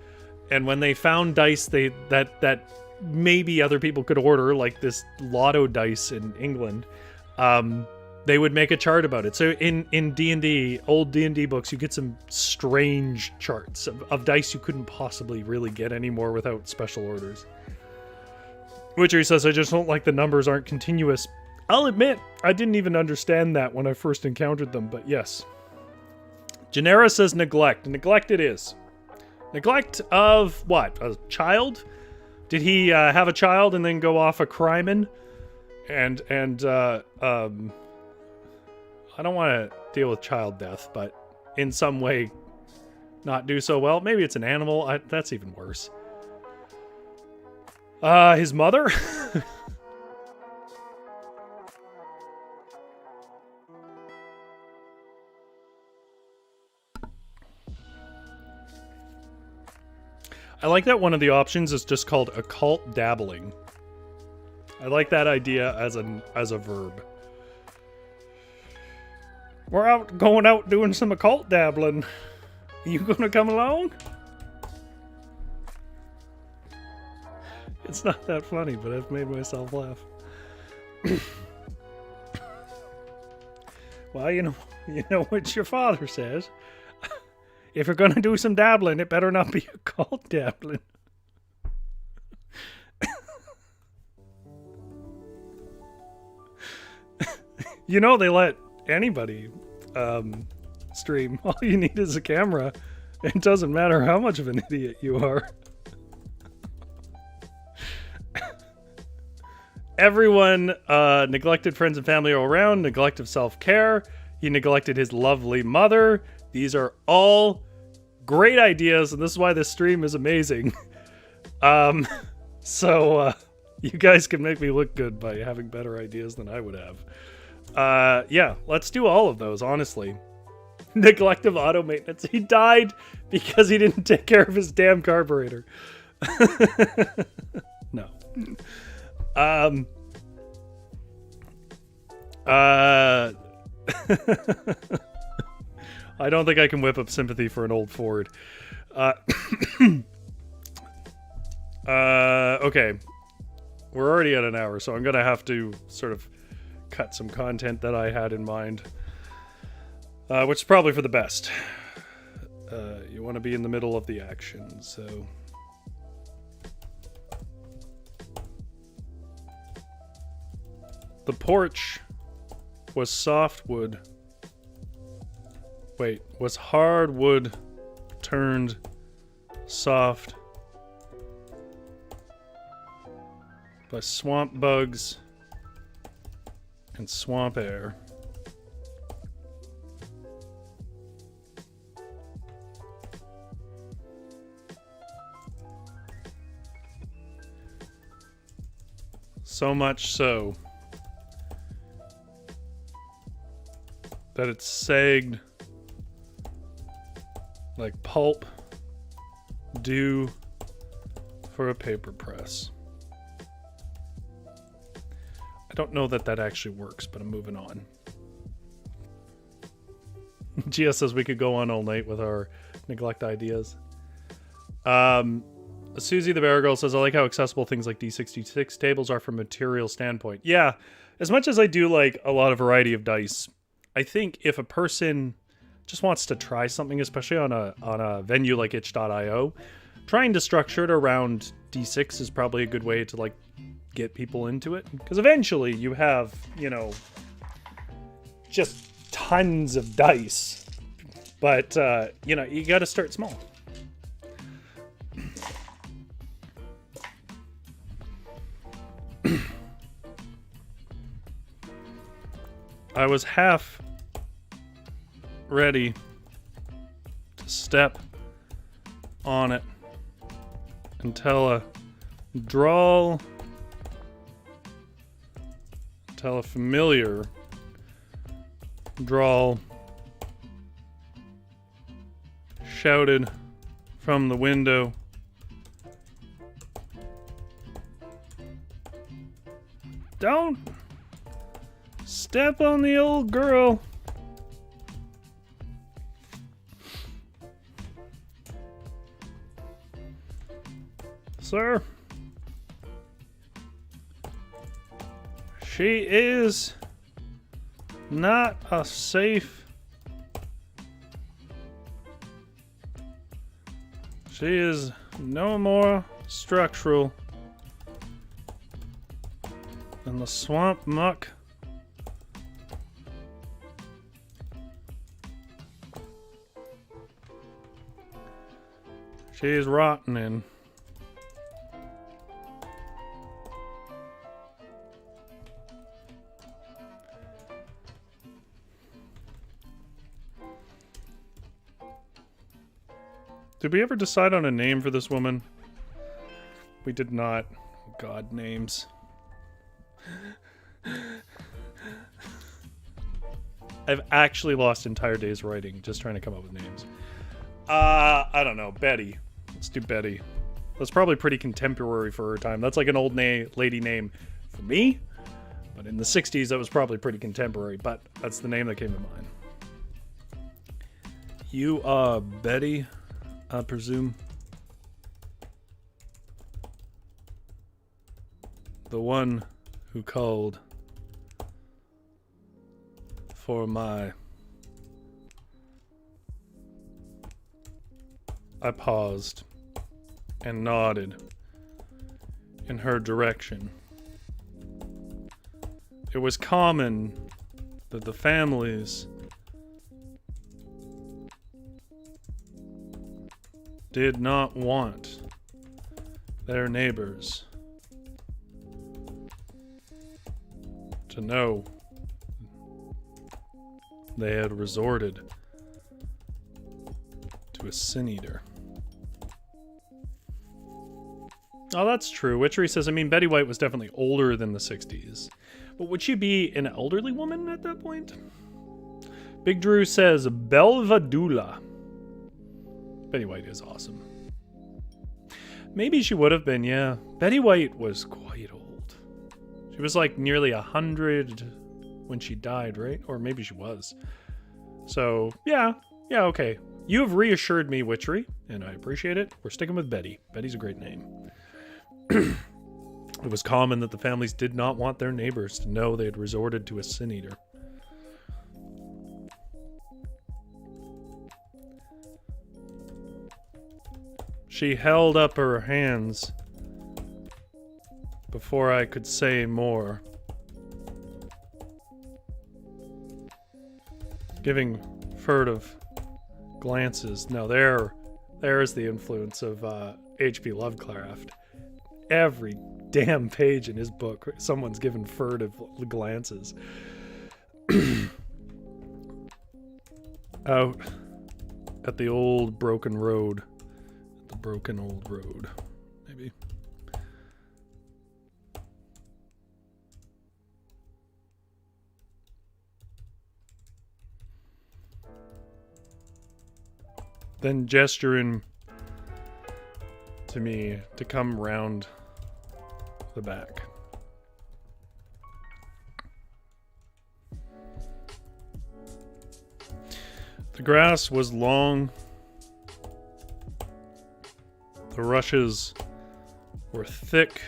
And when they found dice that maybe other people could order, like this lotto dice in England, they would make a chart about it. So in D&D, old D&D books, you get some strange charts of dice you couldn't possibly really get anymore without special orders. Witchery says, I just don't like the numbers aren't continuous. I'll admit, I didn't even understand that when I first encountered them, but yes. Genera says neglect. Neglect it is. Neglect of what? A child? Did he have a child and then go off a crimin'? And I don't want to deal with child death, but in some way not do so well. Maybe it's an animal. That's even worse. His mother? I like that one of the options is just called occult dabbling. I like that idea as a verb. We're going out doing some occult dabbling. You gonna come along? It's not that funny, but I've made myself laugh. Well, you know what your father says. If you're gonna do some dabbling, it better not be occult dabbling. You know they let anybody stream. All you need is a camera. It doesn't matter how much of an idiot you are. Everyone neglected friends and family all around. Neglect of self-care. He neglected his lovely mother. These are all great ideas, and this is why this stream is amazing. So you guys can make me look good by having better ideas than I would have. Yeah, let's do all of those, honestly. Neglect of auto maintenance. He died because he didn't take care of his damn carburetor. No. I don't think I can whip up sympathy for an old Ford. Okay. We're already at an hour, so I'm gonna have to sort of cut some content that I had in mind, which is probably for the best. You want to be in the middle of the action, so the porch was softwood. Wait, was hardwood turned soft by swamp bugs and swamp air. So much so that it's sagged like pulp due for a paper press. I don't know that that actually works, but I'm moving on. Gia says we could go on all night with our neglect ideas. Susie the Bear Girl says, I like how accessible things like D66 tables are from a material standpoint. Yeah, as much as I do like a lot of variety of dice, I think if a person just wants to try something, especially on a venue like itch.io, trying to structure it around D6 is probably a good way to like get people into it, because eventually you have, you know, just tons of dice, but you know, you got to start small. I was half ready to step on it until a familiar drawl shouted from the window, "Don't step on the old girl." Sir, she is not a safe. She is no more structural than the swamp muck. She is rotten in. Did we ever decide on a name for this woman? We did not. Oh God, names. I've actually lost entire days writing just trying to come up with names. I don't know. Betty. Let's do Betty. That's probably pretty contemporary for her time. That's like an old lady name for me. But in the 60s, that was probably pretty contemporary. But that's the name that came to mind. You are Betty, I presume. The one who called for my... I paused and nodded in her direction. It was common that the families did not want their neighbors to know they had resorted to a sin eater. Oh, that's true. Witchery says, I mean, Betty White was definitely older than the 60s. But would she be an elderly woman at that point? Big Drew says, Belvadula. Betty White is awesome. Maybe she would have been, yeah. Betty White was quite old. She was like nearly 100 when she died, right? Or maybe she was. So, yeah, okay. You have reassured me, Witchery, and I appreciate it. We're sticking with Betty. Betty's a great name. It was common that the families did not want their neighbors to know they had resorted to a sin eater. She held up her hands before I could say more, giving furtive glances. Now there's the influence of H.P. Lovecraft. Every damn page in his book, someone's given furtive glances. Out at the old broken road. The broken old road, maybe. Then gesturing to me to come round the back. The grass was long. The rushes were thick,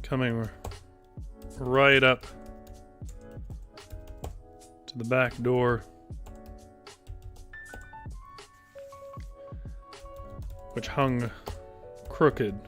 coming right up to the back door, which hung crooked.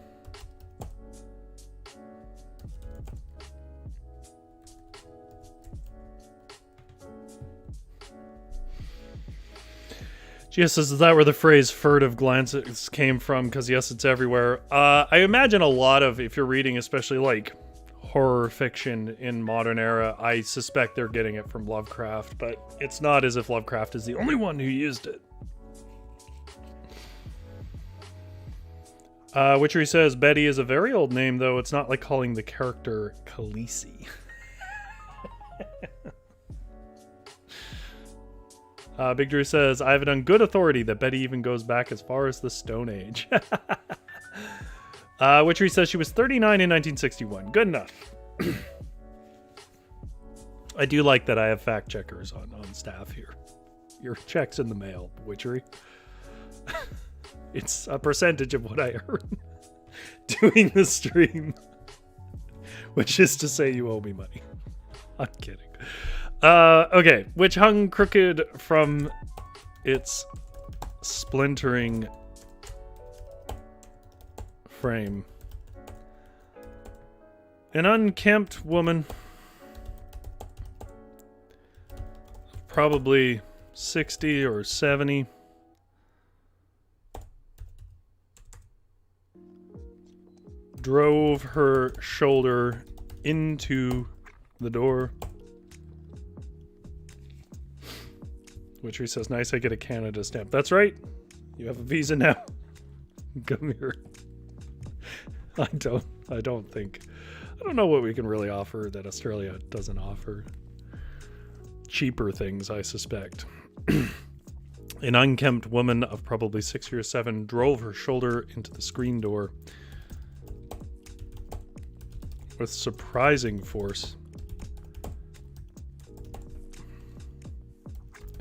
Yes, is that where the phrase furtive glances came from? Because yes, it's everywhere. I imagine a lot of, if you're reading especially like horror fiction in modern era, I suspect they're getting it from Lovecraft, but it's not as if Lovecraft is the only one who used it. Witchery says, Betty is a very old name, though. It's not like calling the character Khaleesi. Big Drew says, I have it on good authority that Betty even goes back as far as the Stone Age. Witchery says she was 39 in 1961. Good enough. I do like that I have fact checkers on staff here. Your check's in the mail, Witchery. It's a percentage of what I earn doing the stream. Which is to say you owe me money. I'm kidding. Okay, which hung crooked from its splintering frame. An unkempt woman, probably 60 or 70, drove her shoulder into the door. Witchery says, nice, I get a Canada stamp. That's right. You have a visa now. Come here. I don't think. I don't know what we can really offer that Australia doesn't offer. Cheaper things, I suspect. An unkempt woman of probably 6 or 7 drove her shoulder into the screen door with surprising force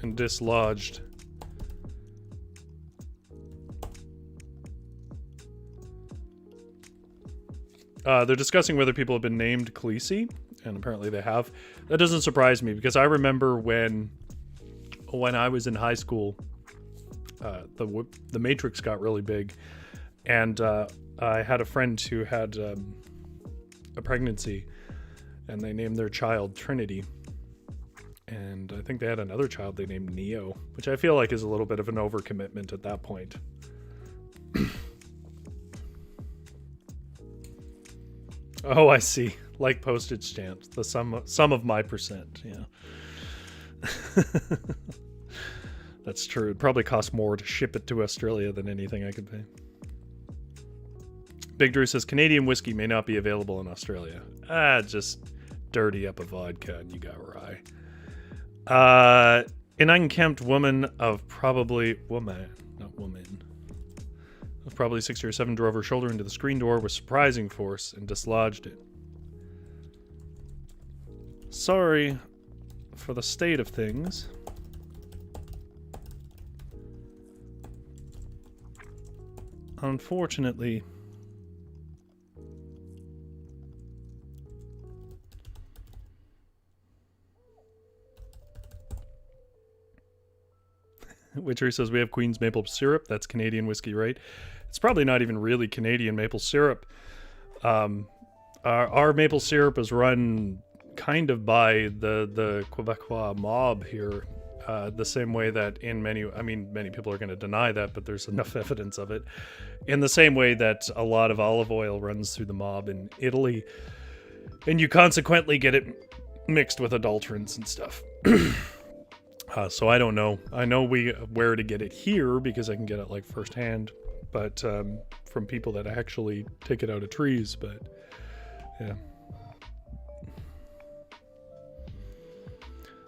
and dislodged they're discussing whether people have been named Khaleesi, and apparently they have. That doesn't surprise me, because I remember when I was in high school, the Matrix got really big, and I had a friend who had a pregnancy, and they named their child Trinity. And I think they had another child they named Neo, which I feel like is a little bit of an overcommitment at that point. Oh, I see. Like postage stamps. The sum of my percent, yeah. That's true. It'd probably cost more to ship it to Australia than anything I could pay. Big Drew says, Canadian whiskey may not be available in Australia. Just dirty up a vodka and you got rye. An unkempt woman of probably... of probably 6 or 7 drove her shoulder into the screen door with surprising force and dislodged it. Sorry for the state of things. Unfortunately, Witchery says we have Queen's maple syrup. That's Canadian whiskey, right? It's probably not even really Canadian maple syrup. Our maple syrup is run kind of by the Quebecois mob here, the same way that in many people are going to deny that, but there's enough evidence of it. In the same way that a lot of olive oil runs through the mob in Italy, and you consequently get it mixed with adulterants and stuff. So I don't know. I know where to get it here because I can get it like firsthand, but from people that actually take it out of trees. But yeah.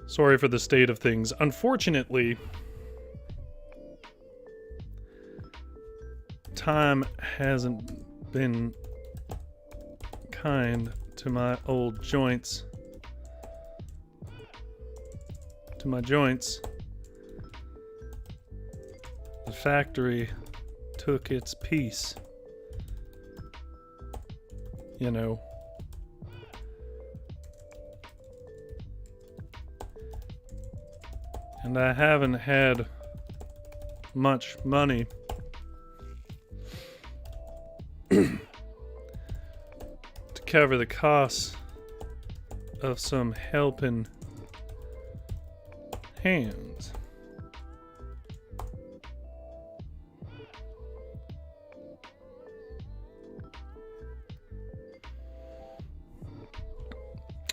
Sorry for the state of things. Unfortunately, time hasn't been kind to my old joints. To my joints. The factory took its piece. You know. And I haven't had much money to cover the costs of some helping hands.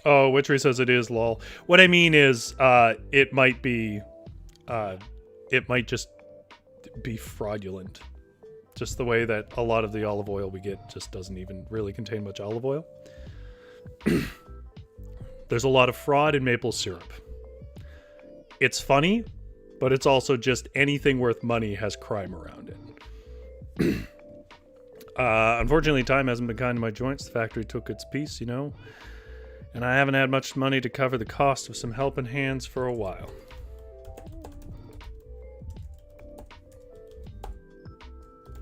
Oh, Witchery says it is, lol. What I mean is, it might just be fraudulent. Just the way that a lot of the olive oil we get just doesn't even really contain much olive oil. There's a lot of fraud in maple syrup. It's funny, but it's also just anything worth money has crime around it. Unfortunately, time hasn't been kind to my joints. The factory took its piece, you know. And I haven't had much money to cover the cost of some helping hands for a while.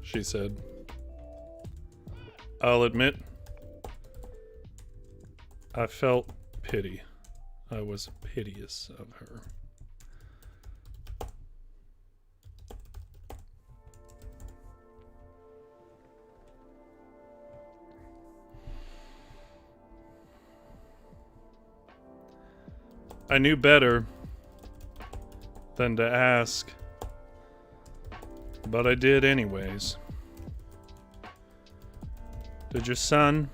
She said. I'll admit, I felt pity. was hideous of her. I knew better than to ask, but I did anyways. Did your son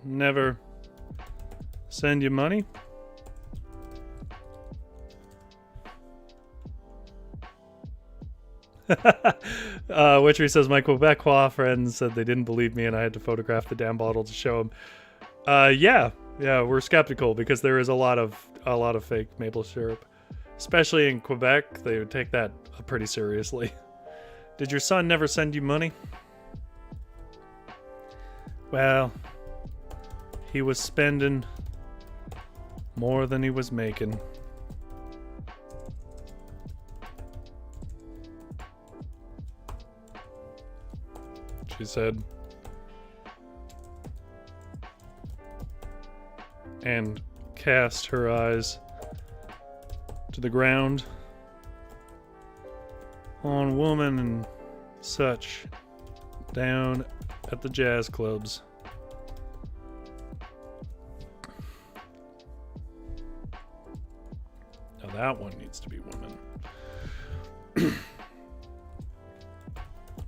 never send you money? Witchery says, my Quebecois friends said they didn't believe me and I had to photograph the damn bottle to show them. Yeah, we're skeptical because there is a lot of fake maple syrup. Especially in Quebec, they would take that pretty seriously. Did your son never send you money? Well, he was spending more than he was making. She said. And cast her eyes to the ground on woman and such down at the jazz clubs. Now that one needs to be woman.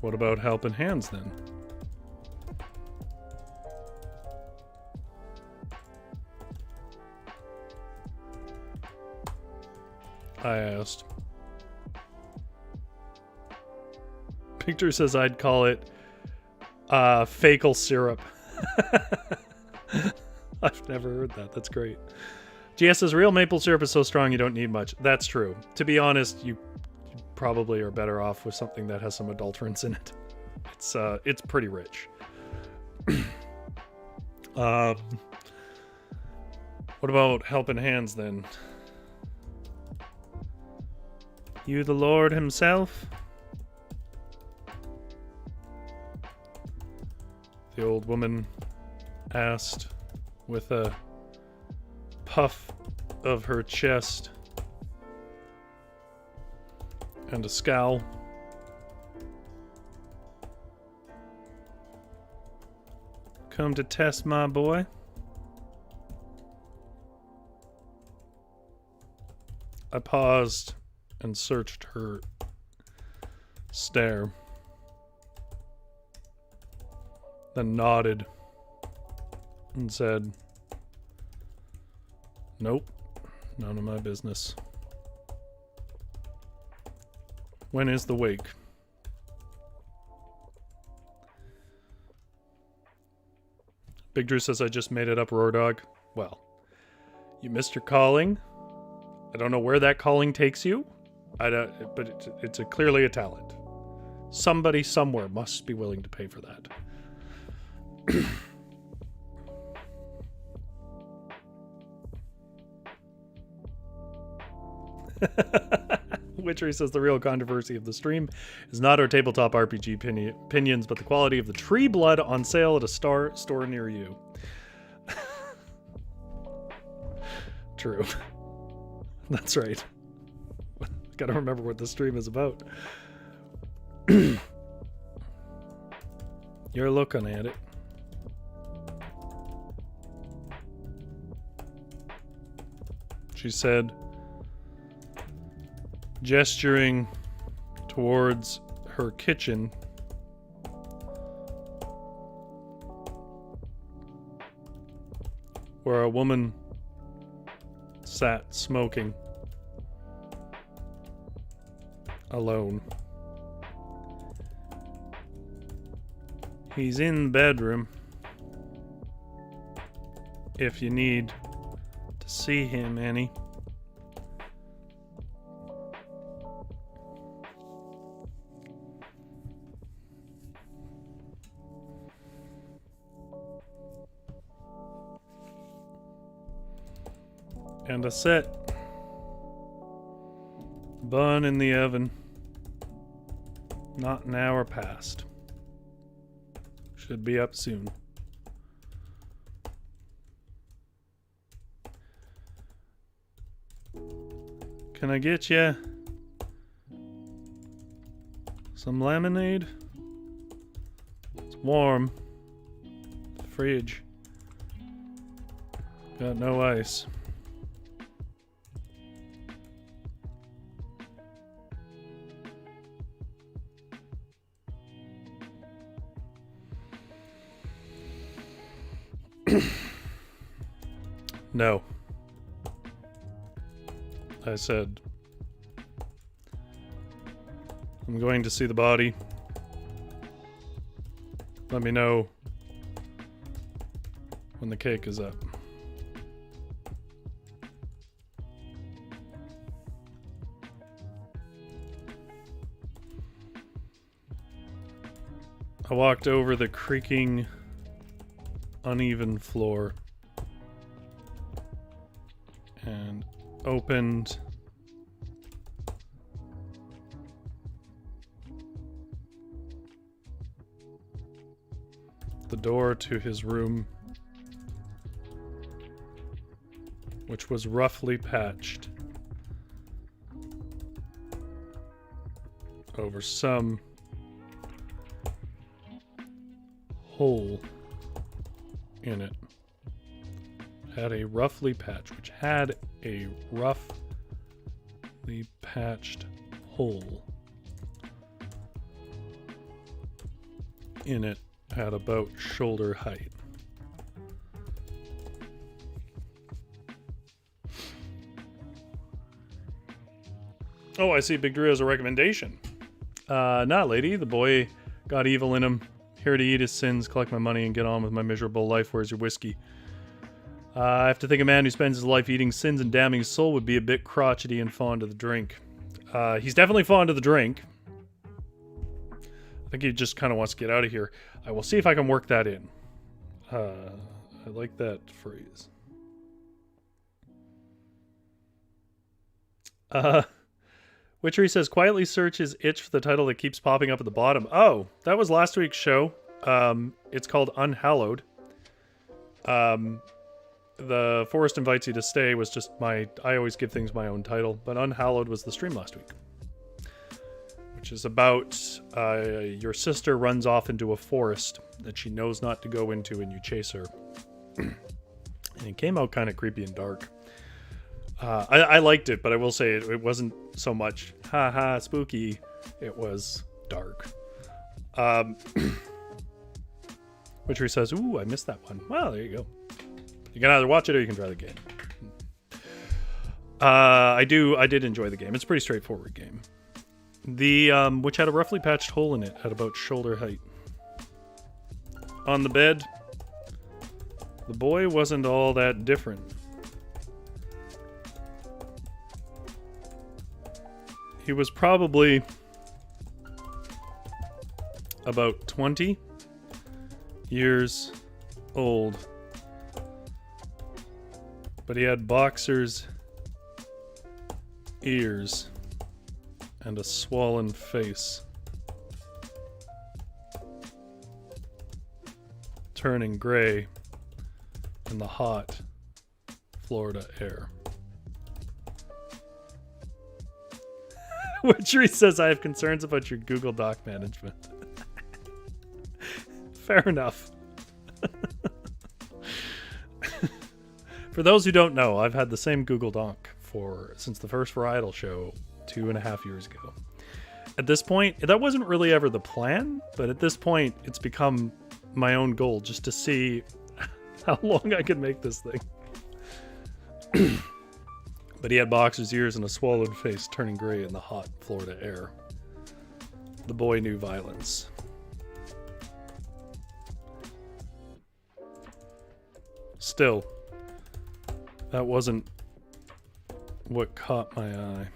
What about helping hands then? I asked. Victor says I'd call it fecal syrup. I've never heard that. That's great. GS says real maple syrup is so strong you don't need much. That's true. To be honest, you probably are better off with something that has some adulterants in it. It's pretty rich. What about helping hands then? You the Lord himself? The old woman asked with a puff of her chest and a scowl. Come to test my boy? I paused and searched her stare, then nodded and said, nope, none of my business. When is the wake? Big Drew says I just made it up, Roar Dog. Well, you missed your calling. I don't know where that calling takes you. But it's clearly a talent. Somebody somewhere must be willing to pay for that. Witchery says the real controversy of the stream is not our tabletop RPG opinions, but the quality of the tree blood on sale at a store near you. True. That's right. Gotta remember what the stream is about. You're looking at it. She said, gesturing towards her kitchen, where a woman sat smoking alone. He's in the bedroom if you need to see him any. And a set bun in the oven. Not an hour past. Should be up soon. Can I get you some lemonade? It's warm. Fridge. Got no ice. No. I said, I'm going to see the body. Let me know when the cake is up. I walked over the creaking, uneven floor and opened the door to his room, which was roughly patched over some hole in it. Had a roughly patched, which had a roughly patched hole in it at about shoulder height. Oh, I see Big Drew has a recommendation. Nah, lady, the boy got evil in him. Here to eat his sins, collect my money, and get on with my miserable life. Where's your whiskey? I have to think a man who spends his life eating sins and damning his soul would be a bit crotchety and fond of the drink. He's definitely fond of the drink. I think he just kind of wants to get out of here. I will see if I can work that in. I like that phrase. Witchery says, quietly search his itch for the title that keeps popping up at the bottom. Oh, that was last week's show. It's called Unhallowed. The Forest Invites You to Stay was just I always give things my own title, but Unhallowed was the stream last week. Which is about your sister runs off into a forest that she knows not to go into and you chase her. And it came out kind of creepy and dark. I liked it, but I will say it wasn't so much haha spooky. It was dark. Witchery says, ooh, I missed that one. Well, there you go. You can either watch it or you can try the game. I did enjoy the game. It's a pretty straightforward game. The which had a roughly patched hole in it at about shoulder height. On the bed, the boy wasn't all that different. He was probably about 20 years old. But he had boxer's ears and a swollen face, turning gray in the hot Florida air. Witchery says, I have concerns about your Google Doc management. Fair enough. For those who don't know, I've had the same Google Doc since the first Varietal show 2.5 years ago. At this point, that wasn't really ever the plan, but at this point, it's become my own goal just to see how long I can make this thing. But he had boxer's ears and a swollen face turning gray in the hot Florida air. The boy knew violence. Still, that wasn't what caught my eye.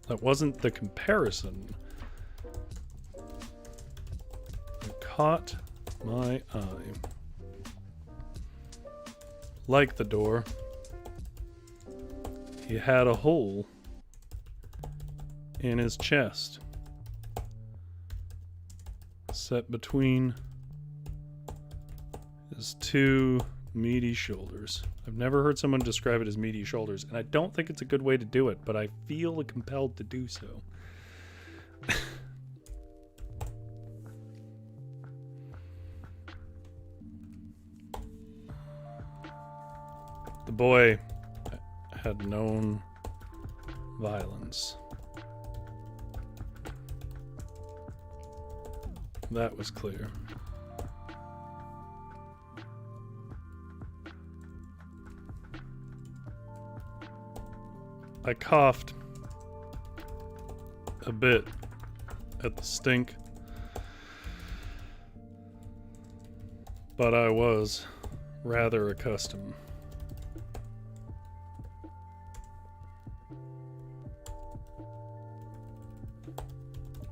That wasn't the comparison. It caught my eye. Like the door, he had a hole in his chest, set between his two Meaty shoulders. I've never heard someone describe it as meaty shoulders, and I don't think it's a good way to do it, but I feel compelled to do so. The boy had known violence. That was clear. I coughed a bit at the stink, but I was rather accustomed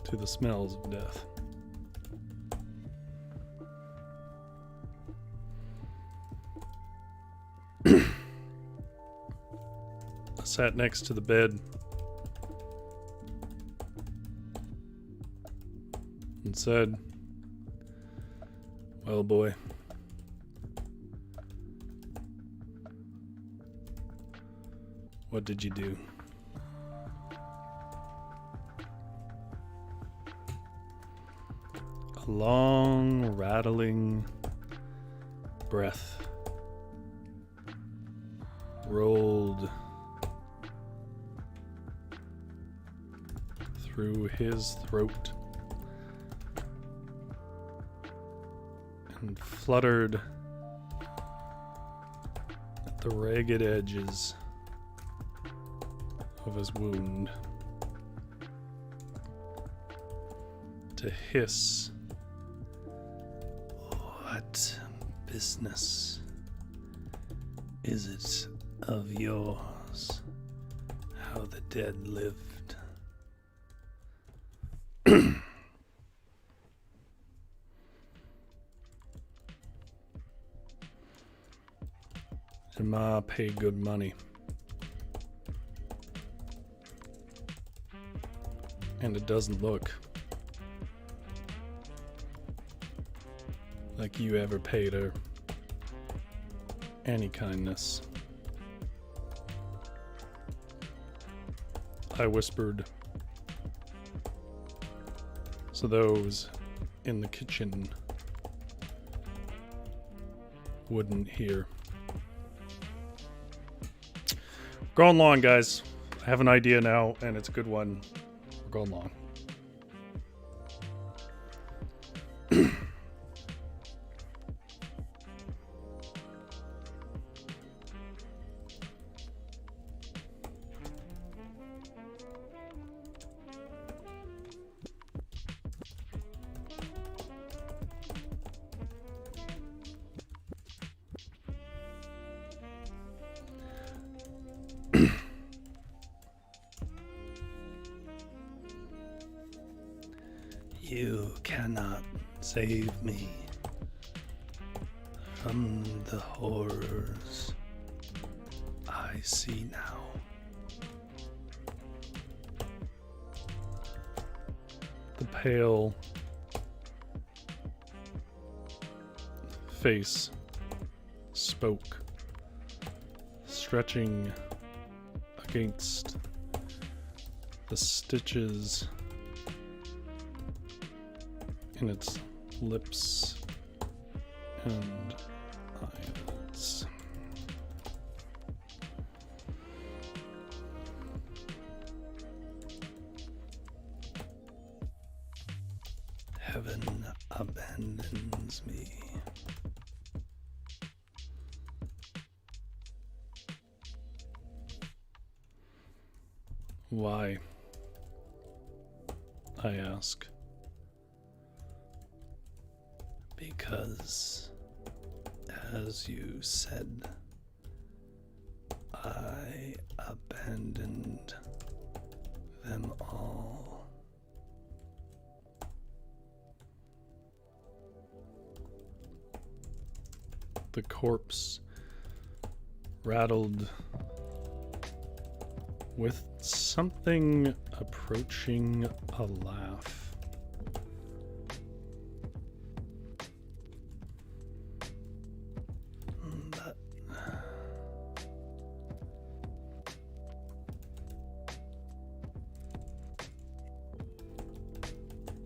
to the smells of death. I sat next to the bed and said, "Well, boy, what did you do?" A long, rattling breath rolled through his throat and fluttered at the ragged edges of his wound to hiss, "What business is it of yours how the dead lived?" Your ma paid good money. And it doesn't look like you ever paid her any kindness. I whispered, so those in the kitchen wouldn't hear. Going long, guys. I have an idea now, and it's a good one. We're going long. You cannot save me from the horrors I see now. The pale face spoke, stretching against the stitches in its lips and eyelids. Heaven abandons me. Why? I ask. Because, as you said, I abandoned them all. The corpse rattled with something approaching a laugh.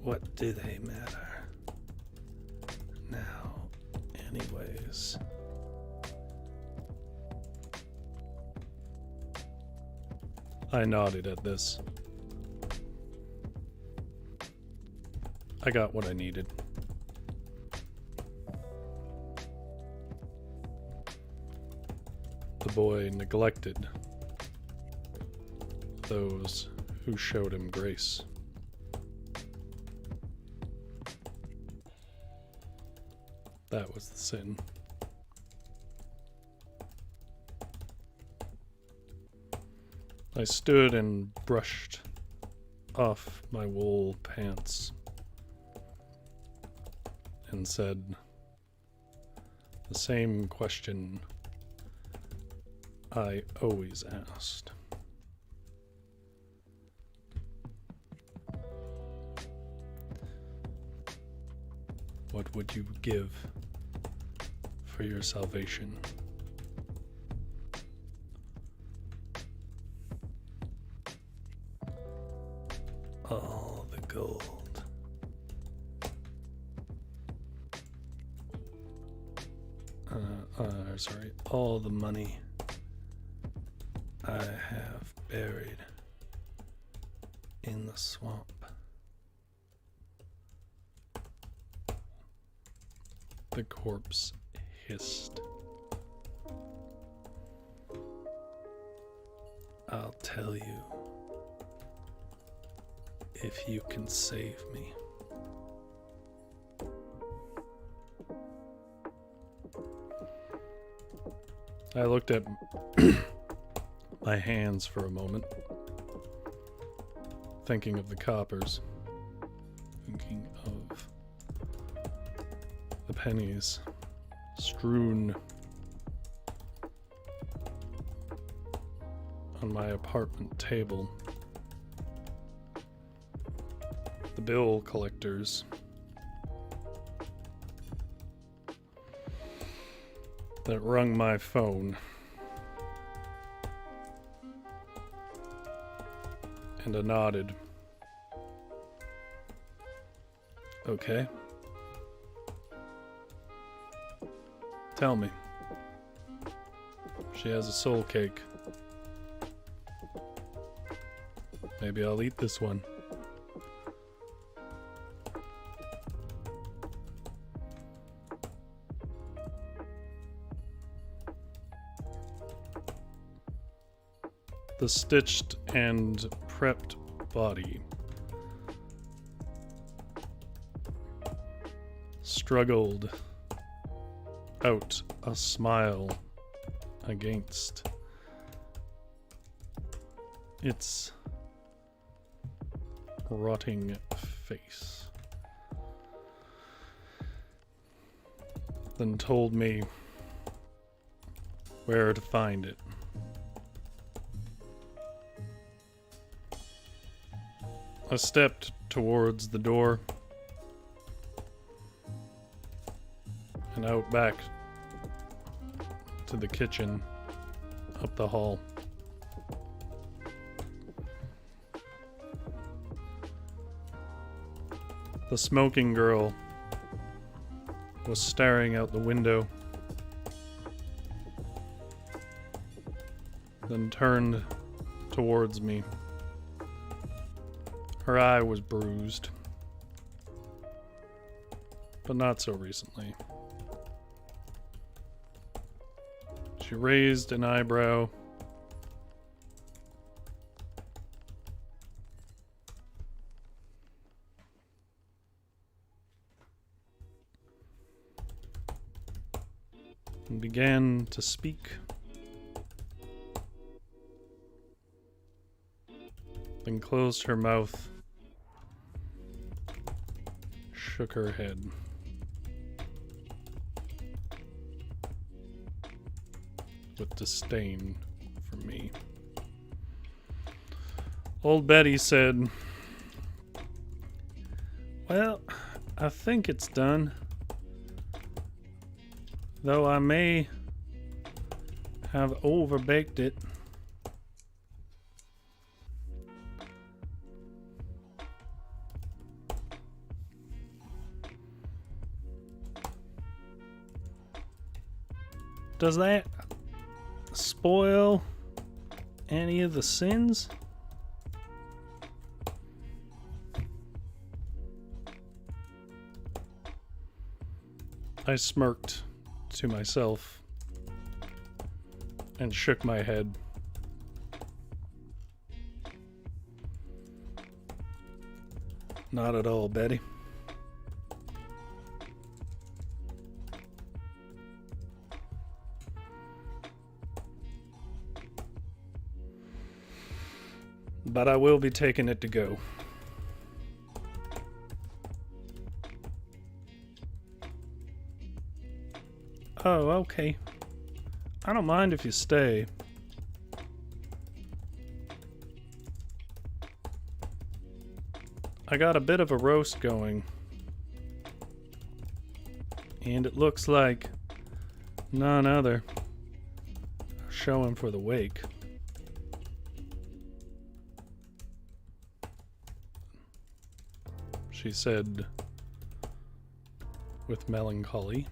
what do they matter now, anyways? I nodded at this. I got what I needed. The boy neglected those who showed him grace. That was the sin. I stood and brushed off my wool pants and said the same question I always asked. What would you give for your salvation? All the gold. Sorry, all the money I have buried in the swamp. The corpse hissed. I'll tell you if you can save me. I looked at my hands for a moment, thinking of the coppers, thinking of the pennies strewn on my apartment table, the bill collectors, that rung my phone, and I nodded. Okay. Tell me. She has a soul cake. Maybe I'll eat this one. The stitched and prepped body struggled out a smile against its rotting face, then told me where to find it. I stepped towards the door and out back to the kitchen up the hall. The smoking girl was staring out the window, then turned towards me. Her eye was bruised, but not so recently. She raised an eyebrow and began to speak. Then closed her mouth, shook her head. With disdain for me. Old Betty said, "Well, I think it's done. Though I may have overbaked it." Does that spoil any of the sins? I smirked to myself and shook my head. Not at all, Betty. But I will be taking it to go. Oh, okay. I don't mind if you stay. I got a bit of a roast going. And it looks like none other are showing for the wake. She said with melancholy.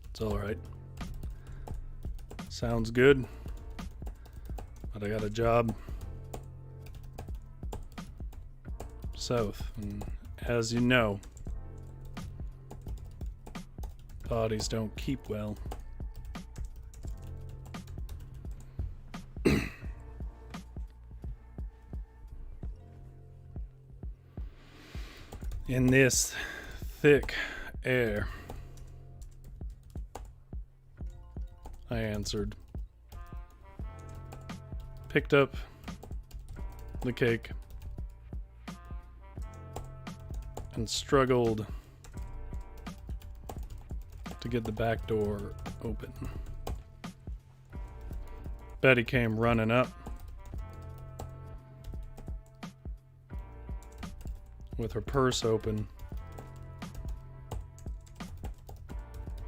It's all right. Sounds good. But I got a job south, and as you know, bodies don't keep well. In this thick air, I answered. Picked up the cake and struggled to get the back door open. Betty came running up with her purse open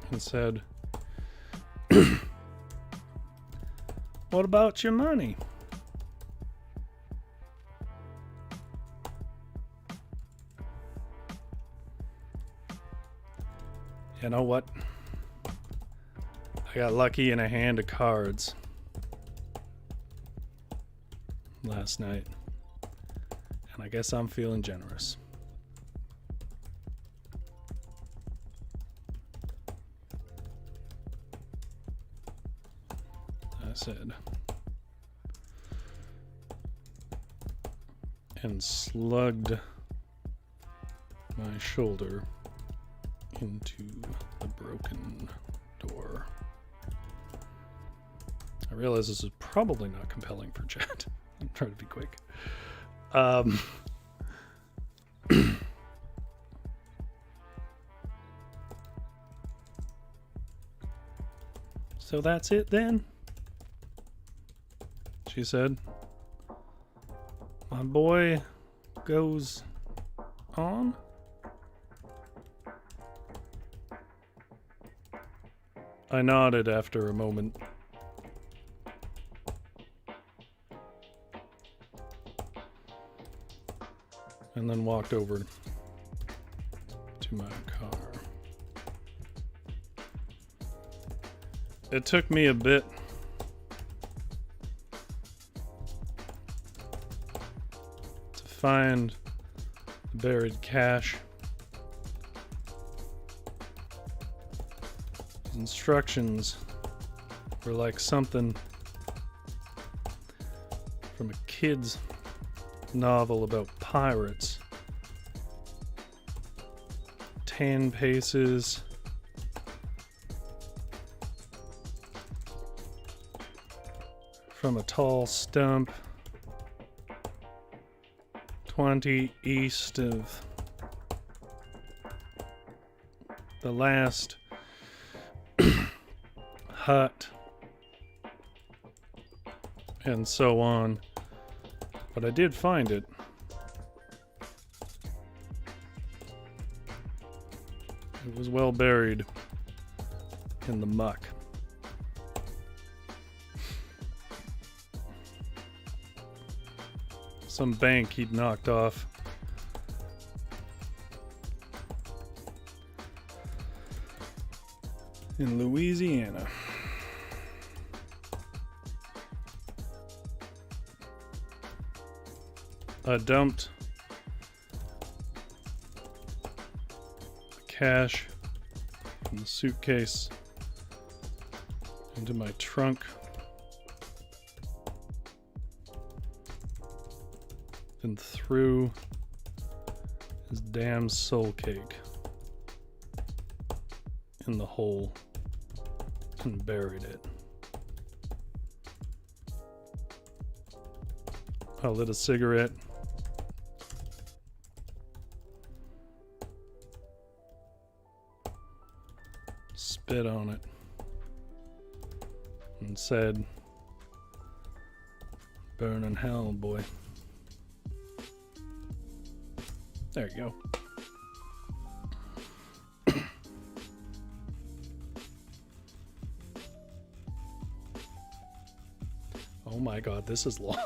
and said, "What about your money?" You know what? I got lucky in a hand of cards last night, and I guess I'm feeling generous. I said, and slugged my shoulder into the broken door. I realize this is probably not compelling for chat. I'm trying to be quick. So that's it then, she said. My boy goes on. I nodded after a moment. And then walked over to my car. It took me a bit to find the buried cash. Instructions were like something from a kid's novel about pirates. 10 paces from a tall stump, 20 east of the last hut, and so on. But I did find it. It was well buried in the muck. Some bank he'd knocked off in Louisiana. I dumped cash from the suitcase into my trunk. Then threw his damn soul cake in the hole and buried it. I lit a cigarette. Spit on it. And said, "Burn in hell, boy." There you go. Oh my god, this is long.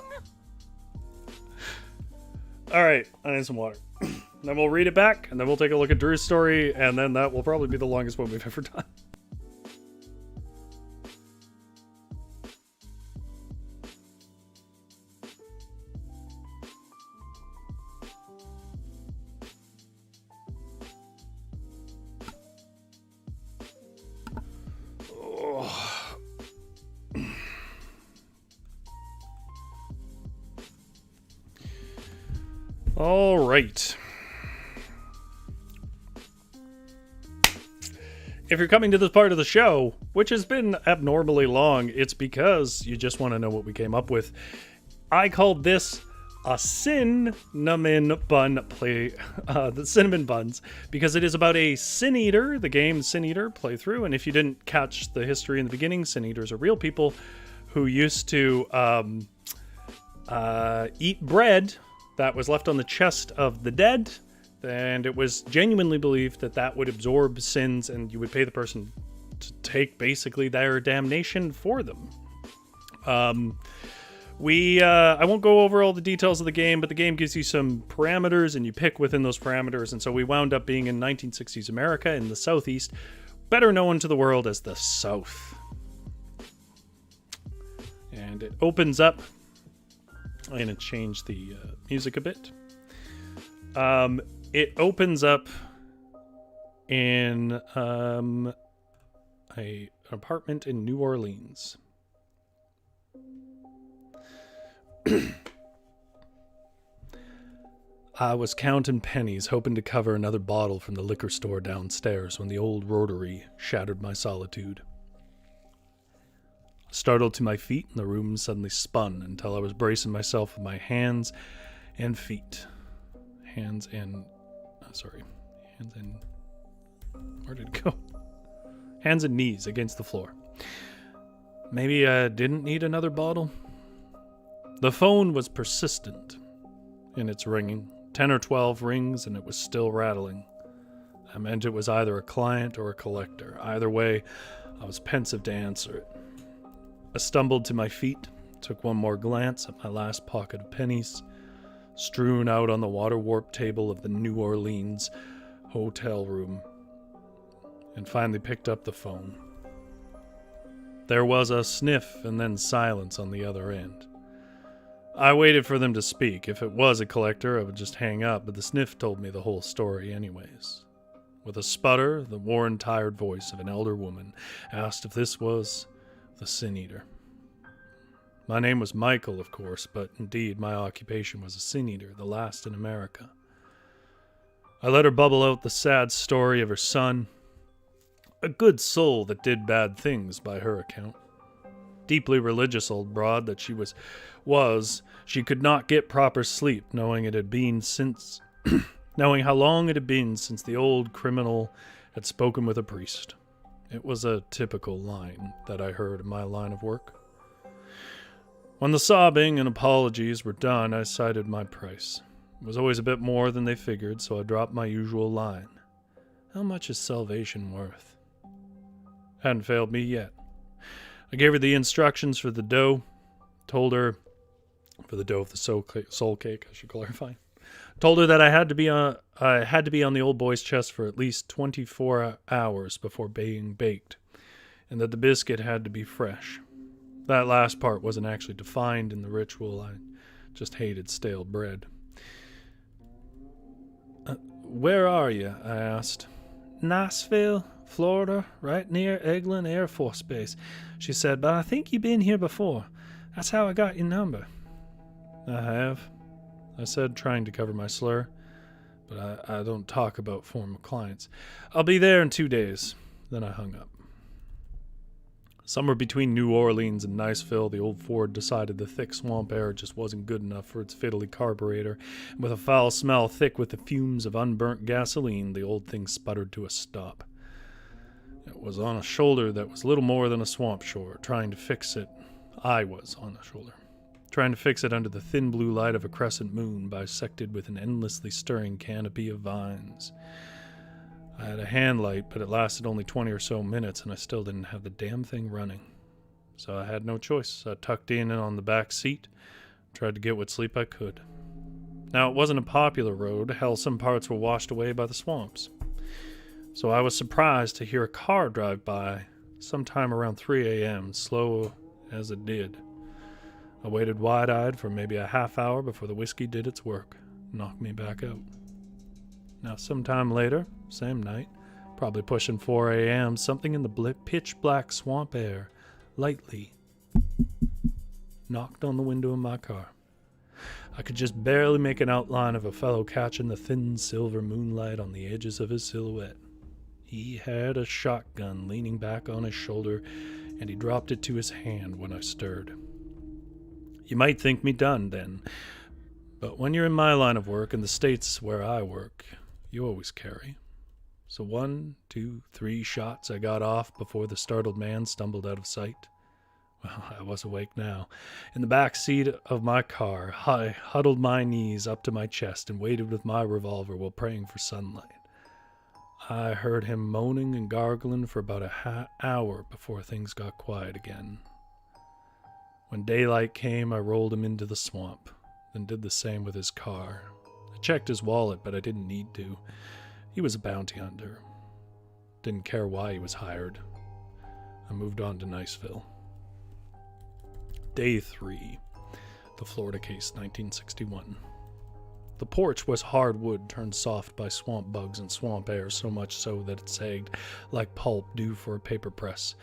Alright, I need some water. Then we'll read it back, and then we'll take a look at Drew's story, and then that will probably be the longest one we've ever done. All right. If you're coming to this part of the show, which has been abnormally long, it's because you just want to know what we came up with. I called this a cinnamon bun play, the cinnamon buns, because it is about a Sin Eater, the game Sin Eater playthrough. And if you didn't catch the history in the beginning, Sin Eaters are real people who used to eat bread that was left on the chest of the dead, and it was genuinely believed that that would absorb sins and you would pay the person to take basically their damnation for them. I won't go over all the details of the game, but the game gives you some parameters and you pick within those parameters, and so we wound up being in 1960s America in the Southeast, better known to the world as the South. And it opens up. I'm going to change the music a bit. It opens up in an apartment in New Orleans. I was counting pennies, hoping to cover another bottle from the liquor store downstairs when the old rotary shattered my solitude. Startled to my feet, and the room suddenly spun until I was bracing myself with my hands and feet. Where did it go? Hands and knees against the floor. Maybe I didn't need another bottle? The phone was persistent in its ringing. 10 or 12 rings, and it was still rattling. I meant it was either a client or a collector. Either way, I was pensive to answer it. I stumbled to my feet, took one more glance at my last pocket of pennies, strewn out on the water-warp table of the New Orleans hotel room, and finally picked up the phone. There was a sniff and then silence on the other end. I waited for them to speak. If it was a collector, I would just hang up, but the sniff told me the whole story anyways. With a sputter, the worn, tired voice of an elder woman asked if this was the Sin Eater. My name was Michael, of course, but indeed my occupation was a Sin Eater, the last in America. I let her bubble out the sad story of her son, a good soul that did bad things by her account. Deeply religious old broad that she was, she could not get proper sleep, knowing how long it had been since the old criminal had spoken with a priest. It was a typical line that I heard in my line of work. When the sobbing and apologies were done, I cited my price. It was always a bit more than they figured, so I dropped my usual line. How much is salvation worth? Hadn't failed me yet. I gave her the instructions for the dough, told her, for the dough of the soul cake, I should clarify. Told her that I had to be on the old boy's chest for at least 24 hours before being baked. and that the biscuit had to be fresh. That last part wasn't actually defined in the ritual. I just hated stale bread. Where are you? I asked. Niceville, Florida, right near Eglin Air Force Base, she said, but I think you've been here before. That's how I got your number. I have, I said, trying to cover my slur, but I don't talk about former clients. I'll be there in 2 days. Then I hung up. Somewhere between New Orleans and Niceville, the old Ford decided the thick swamp air just wasn't good enough for its fiddly carburetor, and with a foul smell thick with the fumes of unburnt gasoline, the old thing sputtered to a stop. It was on a shoulder that was little more than a swamp shore, trying to fix it. I was on the shoulder, trying to fix it under the thin blue light of a crescent moon bisected with an endlessly stirring canopy of vines. I had a hand light, but it lasted only 20 or so minutes, and I still didn't have the damn thing running. So I had no choice. I tucked in on the back seat, tried to get what sleep I could. Now, it wasn't a popular road. Hell, some parts were washed away by the swamps. So I was surprised to hear a car drive by sometime around 3 a.m., slow as it did. I waited wide-eyed for maybe a half hour before the whiskey did its work, knocked me back out. Now, sometime later, same night, probably pushing 4 a.m., something in the pitch-black swamp air lightly knocked on the window of my car. I could just barely make an outline of a fellow catching the thin silver moonlight on the edges of his silhouette. He had a shotgun leaning back on his shoulder, and he dropped it to his hand when I stirred. You might think me done then, but when you're in my line of work, in the states where I work, you always carry. So 1, 2, 3 shots I got off before the startled man stumbled out of sight. Well, I was awake now. In the back seat of my car, I huddled my knees up to my chest and waited with my revolver while praying for sunlight. I heard him moaning and gargling for about a hour before things got quiet again. When daylight came, I rolled him into the swamp, then did the same with his car. I checked his wallet, but I didn't need to. He was a bounty hunter. Didn't care why he was hired. I moved on to Niceville. Day 3. The Florida case, 1961. The porch was hardwood turned soft by swamp bugs and swamp air, so much so that it sagged like pulp due for a paper press.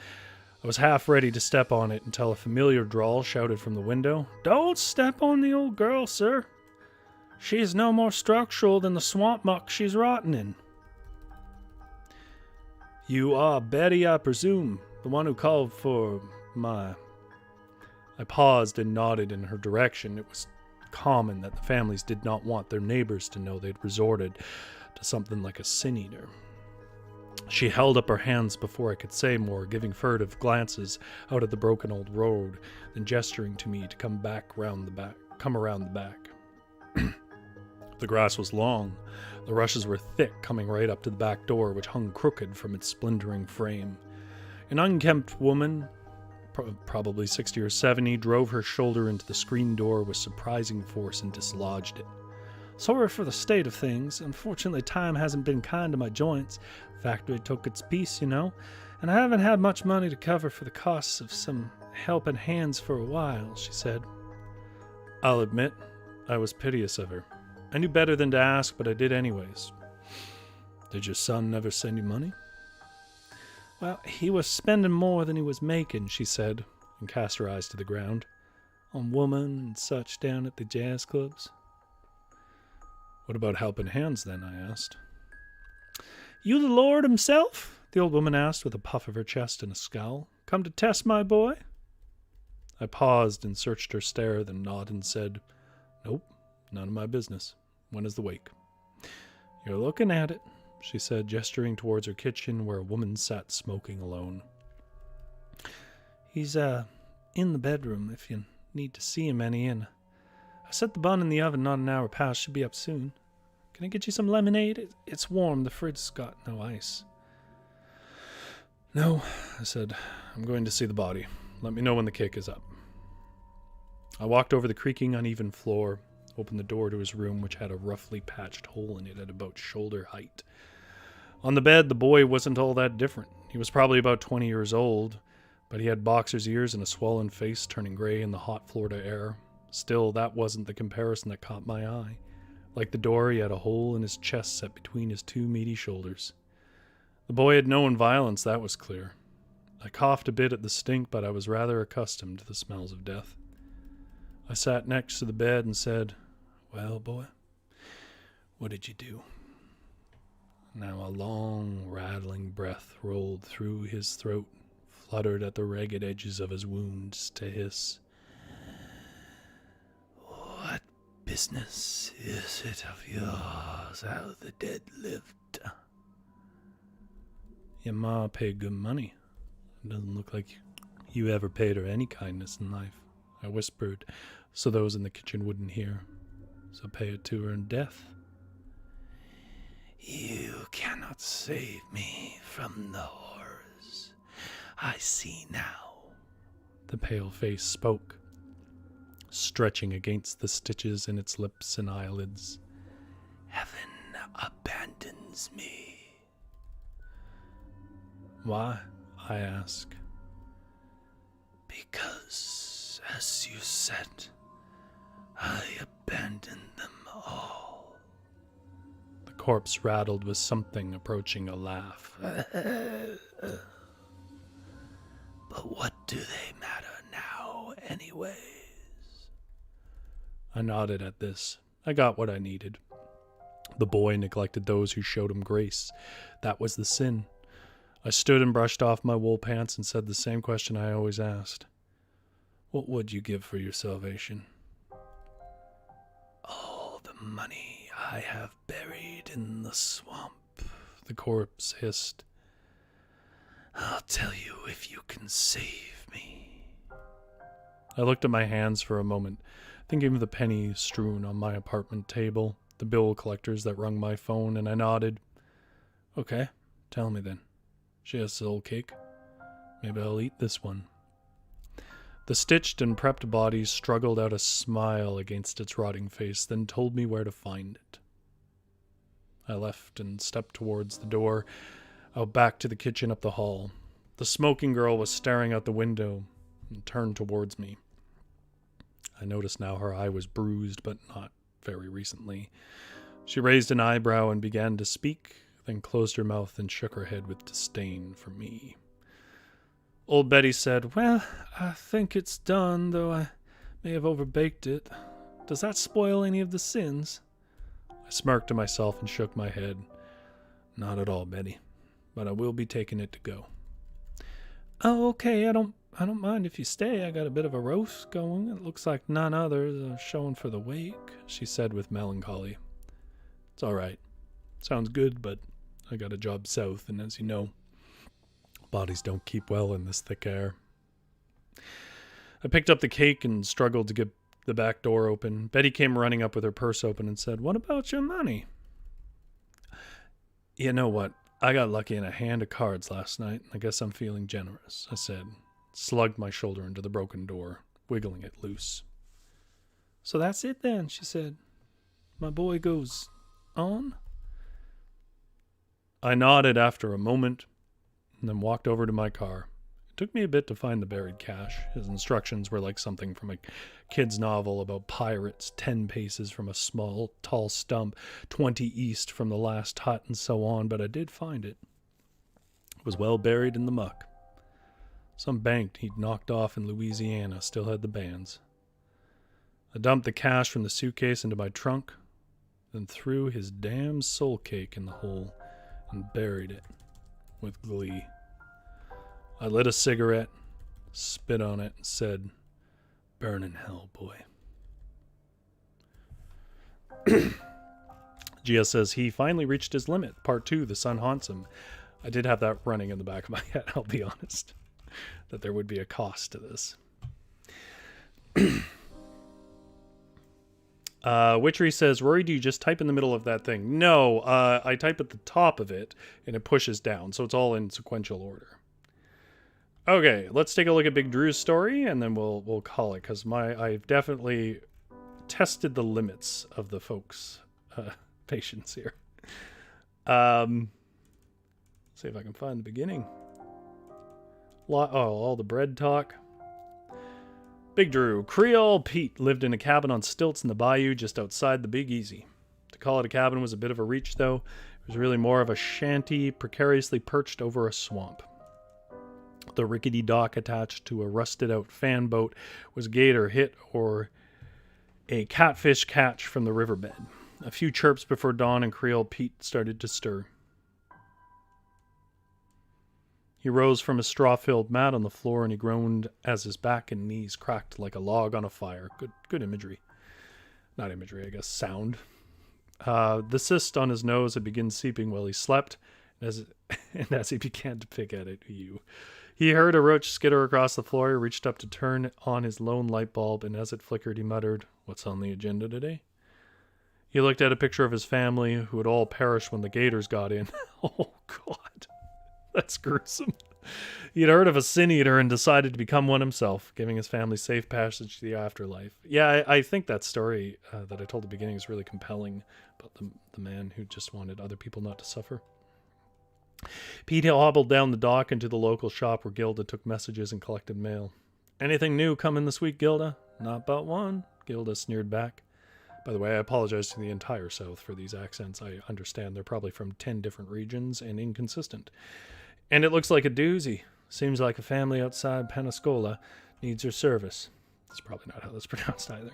I was half ready to step on it until a familiar drawl shouted from the window, "Don't step on the old girl, sir. She is no more structural than the swamp muck she's rotting in." "You are Betty, I presume, the one who called for my..." I paused and nodded in her direction. It was common that the families did not want their neighbors to know they'd resorted to something like a sin-eater. She held up her hands before I could say more, giving furtive glances out at the broken old road, then gesturing to me to come around the back. The grass was long. The rushes were thick, coming right up to the back door, which hung crooked from its splintering frame. An unkempt woman, probably 60 or 70, drove her shoulder into the screen door with surprising force and dislodged it. "Sorry for the state of things. Unfortunately, time hasn't been kind to my joints. Factory took its piece, you know, and I haven't had much money to cover for the costs of some helping hands for a while," she said. I'll admit, I was piteous of her. I knew better than to ask, but I did anyways. "Did your son never send you money?" "Well, he was spending more than he was making," she said, and cast her eyes to the ground. "On woman and such down at the jazz clubs." "What about helping hands, then?" I asked. "You the Lord himself?" the old woman asked with a puff of her chest and a scowl. "Come to test my boy?" I paused and searched her stare, then nodded and said, "Nope, none of my business. When is the wake?" "You're looking at it," she said, gesturing towards her kitchen where a woman sat smoking alone. "He's, in the bedroom if you need to see him any, and I set the bun in the oven not an hour past. Should be up soon. Can I get you some lemonade? It's warm. The fridge's got no ice." "No," I said. "I'm going to see the body. Let me know when the kick is up." I walked over the creaking, uneven floor, opened the door to his room, which had a roughly patched hole in it at about shoulder height. On the bed, the boy wasn't all that different. He was probably about 20 years old, but he had boxer's ears and a swollen face turning gray in the hot Florida air. Still, that wasn't the comparison that caught my eye. Like the door, he had a hole in his chest set between his two meaty shoulders. The boy had known violence, that was clear. I coughed a bit at the stink, but I was rather accustomed to the smells of death. I sat next to the bed and said, "Well, boy, what did you do?" Now a long, rattling breath rolled through his throat, fluttered at the ragged edges of his wounds to hiss. "What business is it of yours how the dead lived?" "Your ma paid good money. It doesn't look like you ever paid her any kindness in life," I whispered, so those in the kitchen wouldn't hear. "So pay it to her in death." "You cannot save me from the horrors I see now," the pale face spoke, stretching against the stitches in its lips and eyelids. "Heaven abandons me." "Why?" I asked. "Because, as you said, I abandoned them all." The corpse rattled with something approaching a laugh. "But what do they matter now, anyways?" I nodded at this. I got what I needed. The boy neglected those who showed him grace. That was the sin. I stood and brushed off my wool pants and said the same question I always asked. "What would you give for your salvation?" "All the money I have buried in the swamp," the corpse hissed. "I'll tell you if you can save me." I looked at my hands for a moment, thinking of the pennies strewn on my apartment table, the bill collectors that rung my phone, and I nodded. "Okay, tell me then. She has soul cake. Maybe I'll eat this one." The stitched and prepped body struggled out a smile against its rotting face, then told me where to find it. I left and stepped towards the door, out back to the kitchen up the hall. The smoking girl was staring out the window and turned towards me. I noticed now her eye was bruised, but not very recently. She raised an eyebrow and began to speak, then closed her mouth and shook her head with disdain for me. Old Betty said, "Well, I think it's done, though I may have overbaked it. Does that spoil any of the sins?" I smirked to myself and shook my head. "Not at all, Betty, but I will be taking it to go." "Oh, okay, I don't mind if you stay. I got a bit of a roast going. It looks like none others are showing for the wake," she said with melancholy. "It's all right. Sounds good, but I got a job south, and as you know, bodies don't keep well in this thick air." I picked up the cake and struggled to get the back door open. Betty came running up with her purse open and said, "What about your money?" "You know what? I got lucky in a hand of cards last night. I guess I'm feeling generous," I said, slugged my shoulder into the broken door, wiggling it loose. "So that's it then," she said. "My boy goes on?" I nodded after a moment and then walked over to my car. It took me a bit to find the buried cache. His instructions were like something from a kid's novel about pirates, 10 paces from a small, tall stump, 20 east from the last hut, and so on, but I did find it. It was well buried in the muck. Some bank he'd knocked off in Louisiana still had the bands. I dumped the cash from the suitcase into my trunk, then threw his damn soul cake in the hole and buried it with glee. I lit a cigarette, spit on it, and said, "Burn in hell, boy." Gia says he finally reached his limit. Part 2, the sun haunts him. I did have that running in the back of my head, I'll be honest, that there would be a cost to this. Witchery says, "Rory, do you just type in the middle of that thing?" No, I type at the top of it, and it pushes down, so it's all in sequential order. Okay, let's take a look at Big Drew's story, and then we'll call it, because I've definitely tested the limits of the folks' patience here. See if I can find the beginning. All the bread talk. Big Drew. Creole Pete lived in a cabin on stilts in the bayou just outside the Big Easy. To call it a cabin was a bit of a reach, though. It was really more of a shanty precariously perched over a swamp. The rickety dock attached to a rusted-out fan boat was gator hit or a catfish catch from the riverbed. A few chirps before dawn and Creole Pete started to stir. He rose from a straw-filled mat on the floor and he groaned as his back and knees cracked like a log on a fire. Good imagery. Not imagery, I guess. Sound. The cyst on his nose had begun seeping while he slept, and as he began to pick at it, he heard a roach skitter across the floor. He reached up to turn on his lone light bulb, and as it flickered, he muttered, "What's on the agenda today?" He looked at a picture of his family, who had all perished when the gators got in. Oh, God. That's gruesome. He'd heard of a sin eater and decided to become one himself, giving his family safe passage to the afterlife. Yeah, I think that story that I told at the beginning is really compelling about the man who just wanted other people not to suffer. Pete hobbled down the dock into the local shop where Gilda took messages and collected mail. "Anything new coming this week, Gilda?" "Not but one," Gilda sneered back. By the way, I apologize to the entire South for these accents. I understand they're probably from 10 different regions and inconsistent. "And it looks like a doozy. Seems like a family outside Pensacola needs your service." That's probably not how that's pronounced either.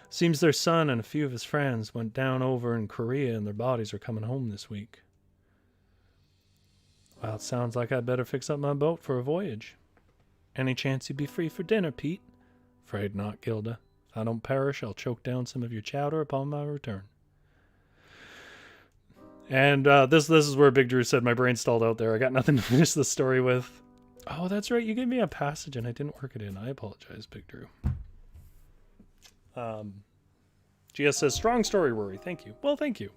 "Seems their son and a few of his friends went down over in Korea and their bodies are coming home this week." "Well, it sounds like I'd better fix up my boat for a voyage." "Any chance you'd be free for dinner, Pete?" "Afraid not, Gilda. If I don't perish, I'll choke down some of your chowder upon my return." And this is where Big Drew said, "My brain stalled out there. I got nothing to finish the story with." Oh, that's right. You gave me a passage and I didn't work it in. I apologize, Big Drew. GS says, "Strong story, Rory. Thank you." Well, thank you.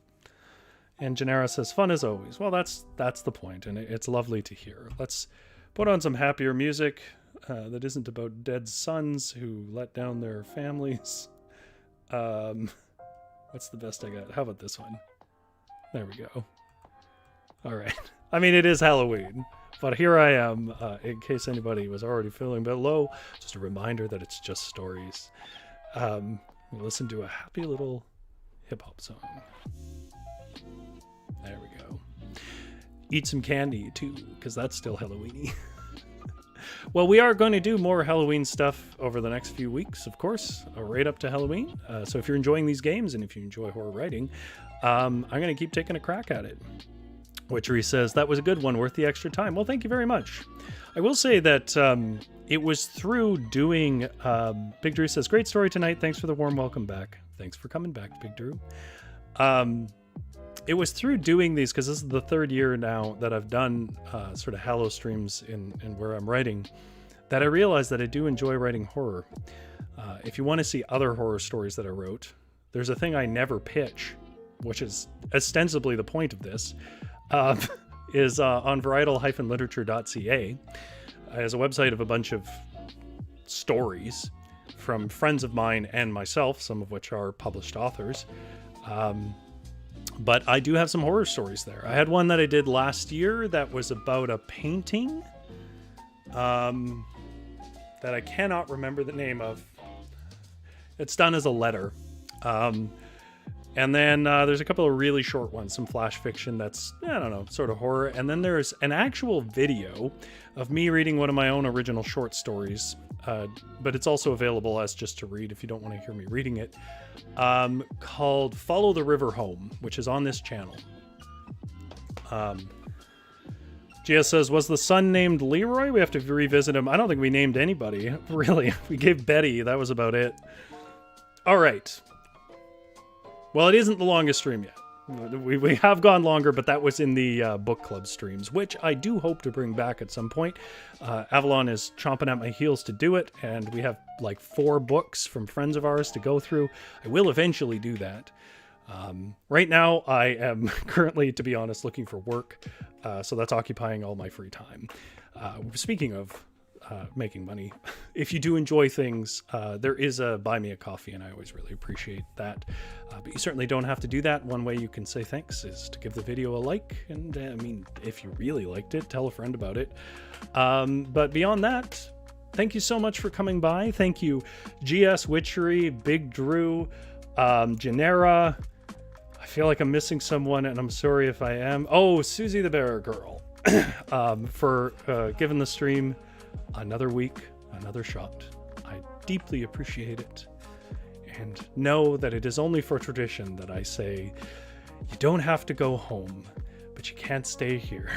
And Genera says, "Fun as always." Well, that's the point, and it's lovely to hear. Let's put on some happier music that isn't about dead sons who let down their families. What's the best I got? How about this one? There we go. All right. I mean, it is Halloween, but here I am, in case anybody was already feeling a bit low. Just a reminder that it's just stories. We'll listen to a happy little hip-hop song. There we go. Eat some candy, too, because that's still Halloween-y. Well, we are going to do more Halloween stuff over the next few weeks, of course, right up to Halloween. So if you're enjoying these games and if you enjoy horror writing, I'm going to keep taking a crack at it. Witchery says, "That was a good one, worth the extra time." Well, thank you very much. I will say that it was through doing... Big Drew says, "Great story tonight. Thanks for the warm welcome back." Thanks for coming back, Big Drew. It was through doing these, because this is the third year now that I've done sort of Hallow streams in where I'm writing, that I realized that I do enjoy writing horror. If you want to see other horror stories that I wrote, there's a thing I never pitch, which is ostensibly the point of this, is on varietal-literature.ca. As a website of a bunch of stories from friends of mine and myself, some of which are published authors. But I do have some horror stories there. I had one that I did last year that was about a painting that I cannot remember the name of. It's done as a letter. And then there's a couple of really short ones, some flash fiction that's, I don't know, sort of horror. And then there's an actual video of me reading one of my own original short stories. But it's also available as just to read if you don't want to hear me reading it. Called Follow the River Home, which is on this channel. GS says, "Was the son named Leroy? We have to revisit him." I don't think we named anybody, really. We gave Betty. That was about it. All right. Well, it isn't the longest stream yet. We have gone longer, but that was in the book club streams, which I do hope to bring back at some point. Avalon is chomping at my heels to do it, and we have like 4 books from friends of ours to go through. I will eventually do that. Right now, I am currently, to be honest, looking for work, so that's occupying all my free time. Speaking of making money. If you do enjoy things, there is a buy me a coffee, and I always really appreciate that. But you certainly don't have to do that. One way you can say thanks is to give the video a like, and I mean, if you really liked it, tell a friend about it. But beyond that, thank you so much for coming by. Thank you, GS Witchery, Big Drew, Genera. I feel like I'm missing someone, and I'm sorry if I am. Oh, Susie the Bear Girl, for giving the stream another week, another shot. I deeply appreciate it. And know that it is only for tradition that I say, you don't have to go home, but you can't stay here.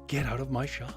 Get out of my shop.